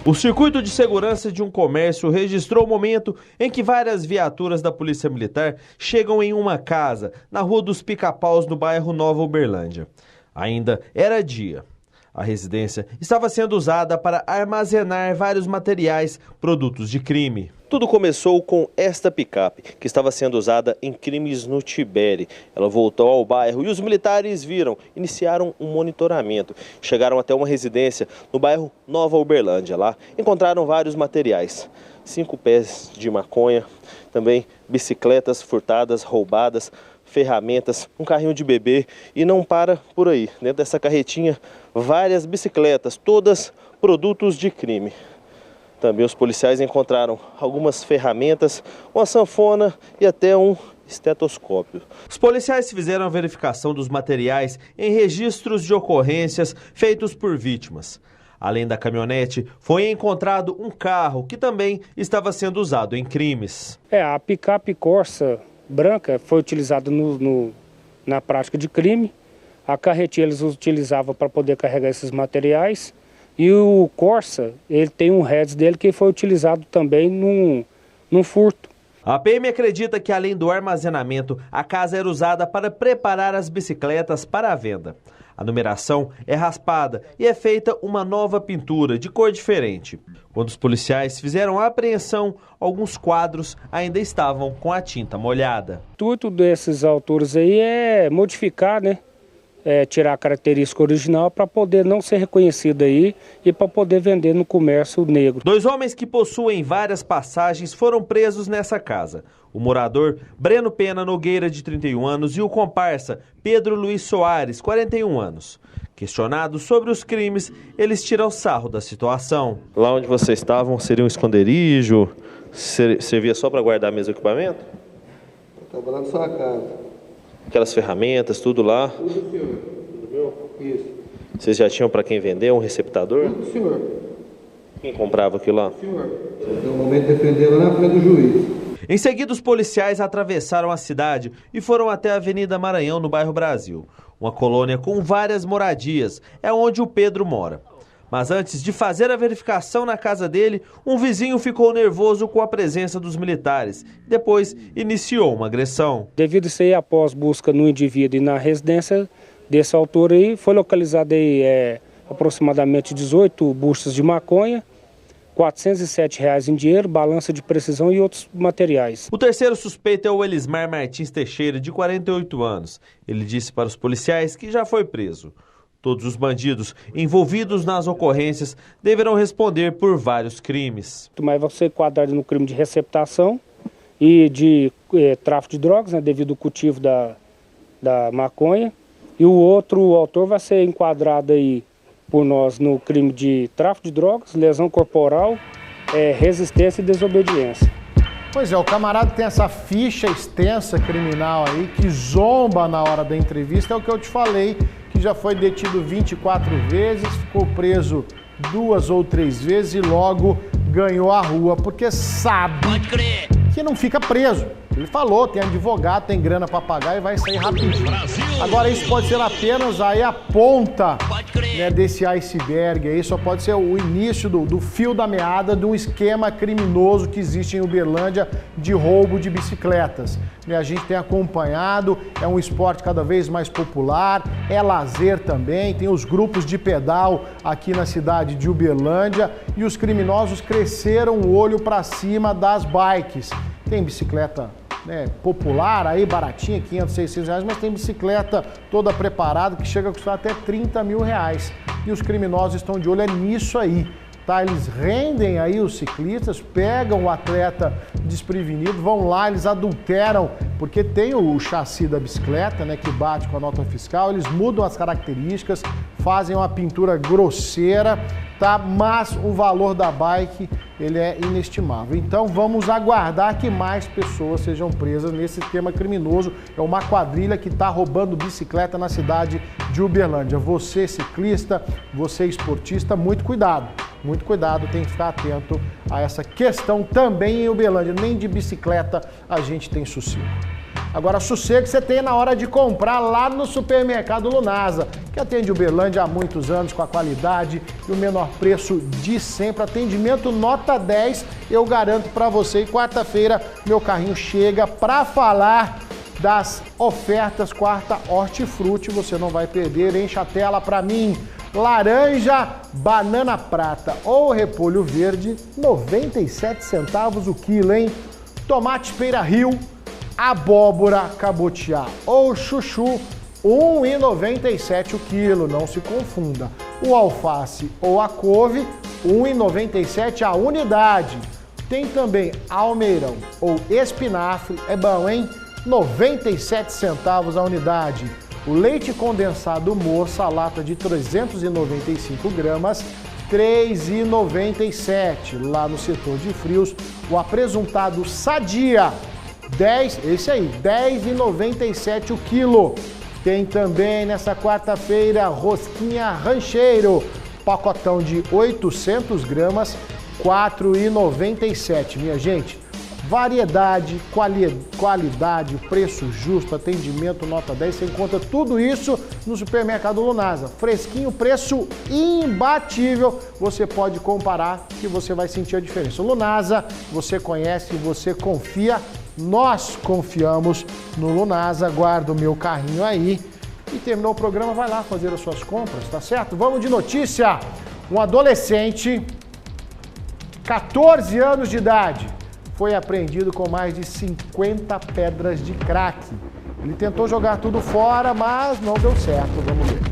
D: O circuito de segurança de um comércio registrou o momento em que várias viaturas da Polícia Militar chegam em uma casa na Rua dos Pica-Paus, no bairro Nova Uberlândia. Ainda era dia. A residência estava sendo usada para armazenar vários materiais, produtos de crime.
E: Tudo começou com esta picape, que estava sendo usada em crimes no Tibere. Ela voltou ao bairro e os militares iniciaram um monitoramento. Chegaram até uma residência no bairro Nova Uberlândia. Lá encontraram vários materiais, 5 pés de maconha, também bicicletas furtadas, roubadas, ferramentas, um carrinho de bebê e não para por aí. Dentro dessa carretinha, várias bicicletas, todas produtos de crime. Também os policiais encontraram algumas ferramentas, uma sanfona e até um estetoscópio.
D: Os policiais fizeram a verificação dos materiais em registros de ocorrências feitos por vítimas. Além da caminhonete, foi encontrado um carro que também estava sendo usado em crimes.
F: A picape Corsa branca foi utilizada na prática de crime. A carretinha eles utilizavam para poder carregar esses materiais. E o Corsa, ele tem um heads dele que foi utilizado também num furto.
D: A PM acredita que além do armazenamento, a casa era usada para preparar as bicicletas para a venda. A numeração é raspada e é feita uma nova pintura de cor diferente. Quando os policiais fizeram a apreensão, alguns quadros ainda estavam com a tinta molhada.
F: O intuito desses autores aí é modificar, né? Tirar a característica original para poder não ser reconhecido aí e para poder vender no comércio negro.
D: 2 homens que possuem várias passagens foram presos nessa casa. O morador Breno Pena Nogueira, de 31 anos, e o comparsa Pedro Luiz Soares, 41 anos. Questionados sobre os crimes, eles tiram sarro da situação.
E: Lá onde vocês estavam seria um esconderijo? Servia só para guardar mesmo equipamento?
H: Estava lá na sua casa.
E: Aquelas ferramentas, tudo lá?
H: Tudo, senhor. Tudo meu? Isso.
E: Vocês já tinham para quem vender um receptador?
H: Tudo, senhor.
E: Quem comprava aquilo lá?
H: Senhor. Até o momento defendendo lá na frente do juiz.
D: Em seguida, os policiais atravessaram a cidade e foram até a Avenida Maranhão, no bairro Brasil. Uma colônia com várias moradias, é onde o Pedro mora. Mas antes de fazer a verificação na casa dele, um vizinho ficou nervoso com a presença dos militares. Depois, iniciou uma agressão.
F: Devido a isso aí, após busca no indivíduo e na residência, desse autor aí. Foi localizado aí aproximadamente 18 buchas de maconha, R$ 407 em dinheiro, balança de precisão e outros materiais.
D: O terceiro suspeito é o Elismar Martins Teixeira, de 48 anos. Ele disse para os policiais que já foi preso. Todos os bandidos envolvidos nas ocorrências deverão responder por vários crimes.
F: Mas vai ser enquadrado no crime de receptação e de tráfico de drogas, né, devido ao cultivo da maconha. E o outro autor vai ser enquadrado aí por nós no crime de tráfico de drogas, lesão corporal, resistência e desobediência.
B: Pois é, o camarada tem essa ficha extensa criminal aí, que zomba na hora da entrevista, é o que eu te falei, que já foi detido 24 vezes, ficou preso 2 ou 3 vezes e logo ganhou a rua, porque sabe que não fica preso. Ele falou, tem advogado, tem grana para pagar e vai sair rapidinho. Agora isso pode ser apenas aí a ponta, né, desse iceberg aí, só pode ser o início do fio da meada de um esquema criminoso que existe em Uberlândia de roubo de bicicletas. E a gente tem acompanhado, é um esporte cada vez mais popular, é lazer também, tem os grupos de pedal aqui na cidade de Uberlândia e os criminosos cresceram o olho para cima das bikes. Tem bicicleta, né, popular, aí baratinha, 500, 600 reais, mas tem bicicleta toda preparada que chega a custar até 30 mil reais. E os criminosos estão de olho nisso aí, tá? Eles rendem aí os ciclistas, pegam o atleta desprevenido, vão lá, eles adulteram, porque tem o chassi da bicicleta, né, que bate com a nota fiscal, eles mudam as características, fazem uma pintura grosseira, tá? Mas o valor da bike, ele é inestimável. Então vamos aguardar que mais pessoas sejam presas nesse esquema criminoso. É uma quadrilha que está roubando bicicleta na cidade de Uberlândia. Você ciclista, você esportista, muito cuidado, tem que ficar atento a essa questão também em Uberlândia. Nem de bicicleta a gente tem sossego. Agora, sossego você tem na hora de comprar lá no supermercado Lunasa, que atende Uberlândia há muitos anos com a qualidade e o menor preço de sempre. Atendimento nota 10, eu garanto para você. E quarta-feira, meu carrinho chega para falar das ofertas quarta hortifruti. Você não vai perder, enche a tela para mim. Laranja, banana prata ou repolho verde, 97 centavos o quilo, hein? Tomate Feira Rio, abóbora cabotiá ou chuchu, R$ 1,97 o quilo, não se confunda. O alface ou a couve, R$ 1,97 a unidade. Tem também almeirão ou espinafre, é bom, hein? 97 centavos a unidade. O leite condensado Moça, a lata de 395 gramas, R$ 3,97. Lá no setor de frios, o apresuntado Sadia, R$ 10,97 o quilo. Tem também nessa quarta-feira rosquinha Rancheiro, pacotão de 800 gramas, R$ 4,97. Minha gente, variedade, qualidade, preço justo, atendimento nota 10, você encontra tudo isso no supermercado Lunasa. Fresquinho, preço imbatível, você pode comparar que você vai sentir a diferença. Lunasa, você conhece, você confia, nós confiamos no Lunasa. Guarda o meu carrinho aí e terminou o programa, vai lá fazer as suas compras, tá certo? Vamos de notícia. Um adolescente, 14 anos de idade, foi apreendido com mais de 50 pedras de crack. Ele tentou jogar tudo fora, mas não deu certo. Vamos ver.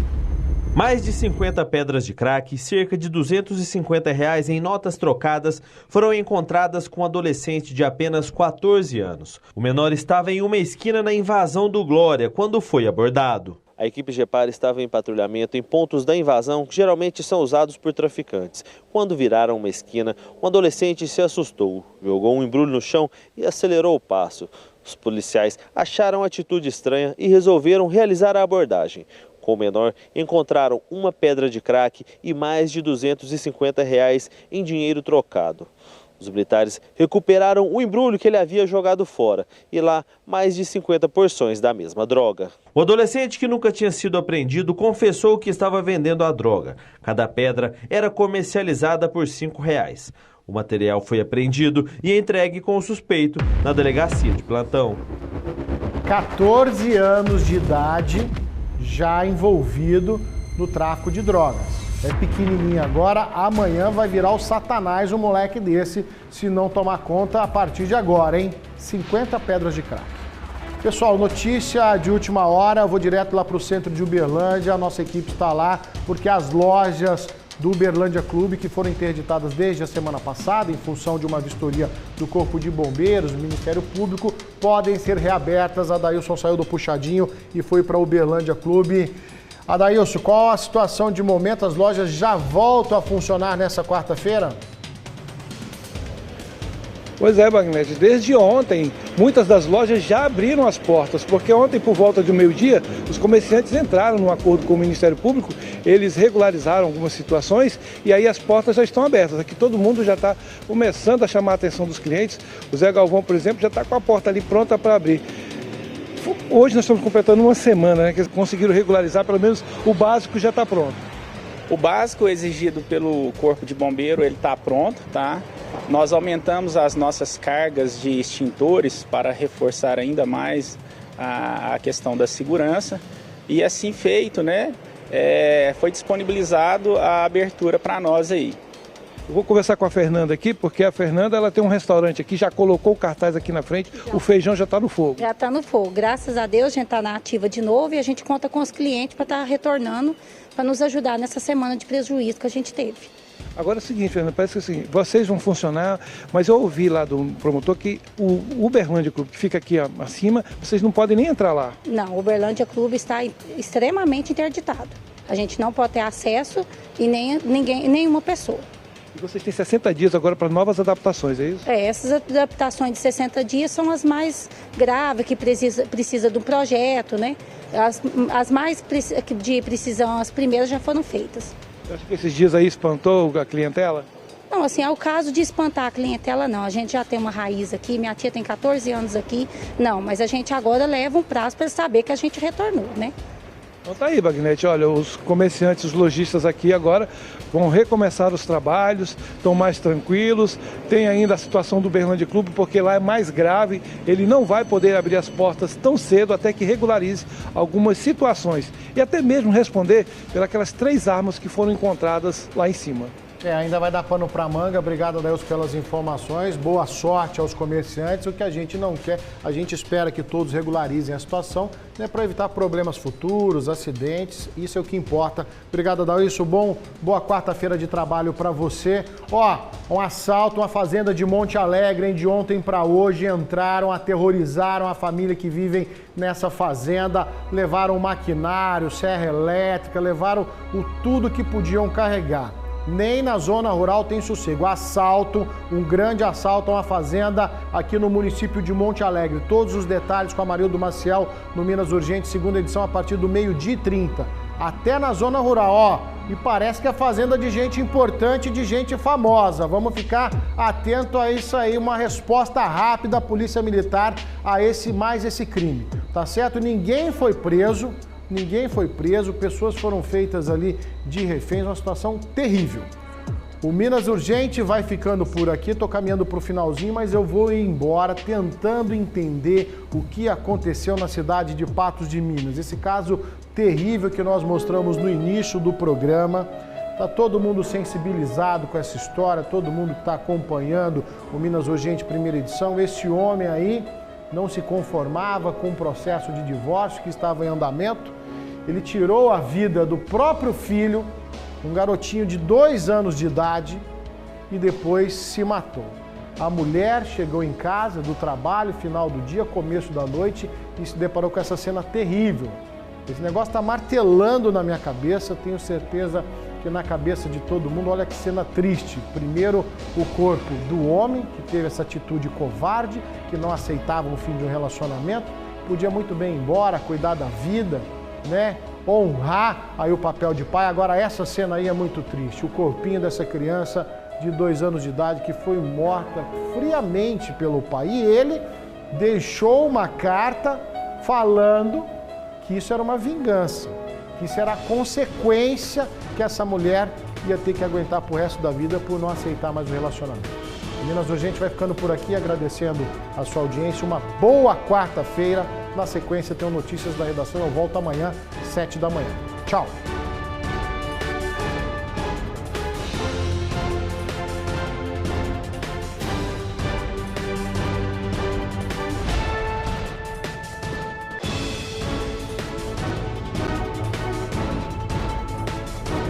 D: Mais de 50 pedras de crack e cerca de R$ 250 em notas trocadas foram encontradas com um adolescente de apenas 14 anos. O menor estava em uma esquina na Invasão do Glória quando foi abordado.
E: A equipe GEPAR estava em patrulhamento em pontos da invasão que geralmente são usados por traficantes. Quando viraram uma esquina, um adolescente se assustou, jogou um embrulho no chão e acelerou o passo. Os policiais acharam a atitude estranha e resolveram realizar a abordagem. Com o menor, encontraram uma pedra de crack e mais de R$ 250 em dinheiro trocado. Os militares recuperaram o embrulho que ele havia jogado fora e lá mais de 50 porções da mesma droga.
D: O adolescente, que nunca tinha sido apreendido, confessou que estava vendendo a droga. Cada pedra era comercializada por R$ 5. O material foi apreendido e entregue com o suspeito na delegacia de plantão.
B: 14 anos de idade, já envolvido no tráfico de drogas. É pequenininho agora, amanhã vai virar o satanás um moleque desse, se não tomar conta a partir de agora, hein? 50 pedras de crack. Pessoal, notícia de última hora, eu vou direto lá para o centro de Uberlândia, a nossa equipe está lá, porque as lojas do Uberlândia Clube, que foram interditadas desde a semana passada, em função de uma vistoria do Corpo de Bombeiros, do Ministério Público, podem ser reabertas. A Adailson saiu do puxadinho e foi para o Uberlândia Clube. Adailson, qual a situação de momento? As lojas já voltam a funcionar nessa quarta-feira?
Q: Pois é, Magnete, desde ontem, muitas das lojas já abriram as portas, porque ontem, por volta de meio-dia, os comerciantes entraram num acordo com o Ministério Público, eles regularizaram algumas situações e aí as portas já estão abertas. Aqui todo mundo já está começando a chamar a atenção dos clientes. O Zé Galvão, por exemplo, já está com a porta ali pronta para abrir. Hoje nós estamos completando uma semana, né, que eles conseguiram regularizar, pelo menos o básico já está pronto.
C: O básico exigido pelo Corpo de Bombeiro, ele está pronto, tá? Nós aumentamos as nossas cargas de extintores para reforçar ainda mais a questão da segurança. E assim feito, né, foi disponibilizado a abertura para nós aí.
Q: Eu vou conversar com a Fernanda aqui, porque a Fernanda ela tem um restaurante aqui, já colocou o cartaz aqui na frente, o feijão já está no fogo.
I: Já está no fogo, graças a Deus a gente está na ativa de novo e a gente conta com os clientes para estar retornando, para nos ajudar nessa semana de prejuízo que a gente teve.
Q: Agora é o seguinte, Fernanda, parece que assim, vocês vão funcionar, mas eu ouvi lá do promotor que o Uberlândia Clube, que fica aqui acima, vocês não podem nem entrar lá.
I: Não, o Uberlândia Clube está extremamente interditado. A gente não pode ter acesso e nem nenhuma pessoa.
Q: E vocês têm 60 dias agora para novas adaptações, é isso?
I: Essas adaptações de 60 dias são as mais graves, que precisa do projeto, né? As mais de precisão, as primeiras já foram feitas.
Q: Você acha que esses dias aí espantou a clientela?
I: Não, assim, é o caso de espantar a clientela, não. A gente já tem uma raiz aqui, minha tia tem 14 anos aqui. Não, mas a gente agora leva um prazo para saber que a gente retornou, né?
Q: Então tá aí, Bagnete, olha, os comerciantes, os lojistas aqui agora vão recomeçar os trabalhos, estão mais tranquilos. Tem ainda a situação do Uberlândia Clube, porque lá é mais grave, ele não vai poder abrir as portas tão cedo até que regularize algumas situações. E até mesmo responder pelas 3 armas que foram encontradas lá em cima.
B: Ainda vai dar pano para manga. Obrigado, Adelson, pelas informações. Boa sorte aos comerciantes. O que a gente não quer, a gente espera que todos regularizem a situação, né, para evitar problemas futuros, acidentes. Isso é o que importa. Obrigado, Adelson. Boa quarta-feira de trabalho para você. Ó, um assalto, uma fazenda de Monte Alegre, hein, de ontem para hoje, entraram, aterrorizaram a família que vivem nessa fazenda, levaram maquinário, serra elétrica, levaram tudo que podiam carregar. Nem na zona rural tem sossego. Assalto, um grande assalto a uma fazenda aqui no município de Monte Alegre. Todos os detalhes com a Marildo Maciel no Minas Urgente, segunda edição, a partir do 12h30. Até na zona rural, ó. E parece que é fazenda de gente importante, de gente famosa. Vamos ficar atento a isso aí, uma resposta rápida da Polícia Militar a esse crime. Tá certo? Ninguém foi preso. Pessoas foram feitas ali de reféns, uma situação terrível. O Minas Urgente vai ficando por aqui, estou caminhando para o finalzinho, mas eu vou ir embora tentando entender o que aconteceu na cidade de Patos de Minas. Esse caso terrível que nós mostramos no início do programa. Está todo mundo sensibilizado com essa história, todo mundo que está acompanhando o Minas Urgente primeira edição. Esse homem aí não se conformava com o processo de divórcio que estava em andamento. Ele tirou a vida do próprio filho, um garotinho de 2 anos de idade, e depois se matou. A mulher chegou em casa do trabalho, final do dia, começo da noite, e se deparou com essa cena terrível. Esse negócio está martelando na minha cabeça, tenho certeza que na cabeça de todo mundo. Olha que cena triste. Primeiro, o corpo do homem, que teve essa atitude covarde, que não aceitava o fim de um relacionamento, podia muito bem ir embora, cuidar da vida, né? Honrar aí o papel de pai. Agora essa cena aí é muito triste. O corpinho dessa criança de 2 anos de idade que foi morta friamente pelo pai. E ele deixou uma carta falando que isso era uma vingança, que isso era a consequência que essa mulher ia ter que aguentar pro resto da vida por não aceitar mais o relacionamento. O Minas Urgente vai ficando por aqui, agradecendo a sua audiência. Uma boa quarta-feira. Na sequência, tem Notícias da Redação. Eu volto amanhã, 7 da manhã. Tchau!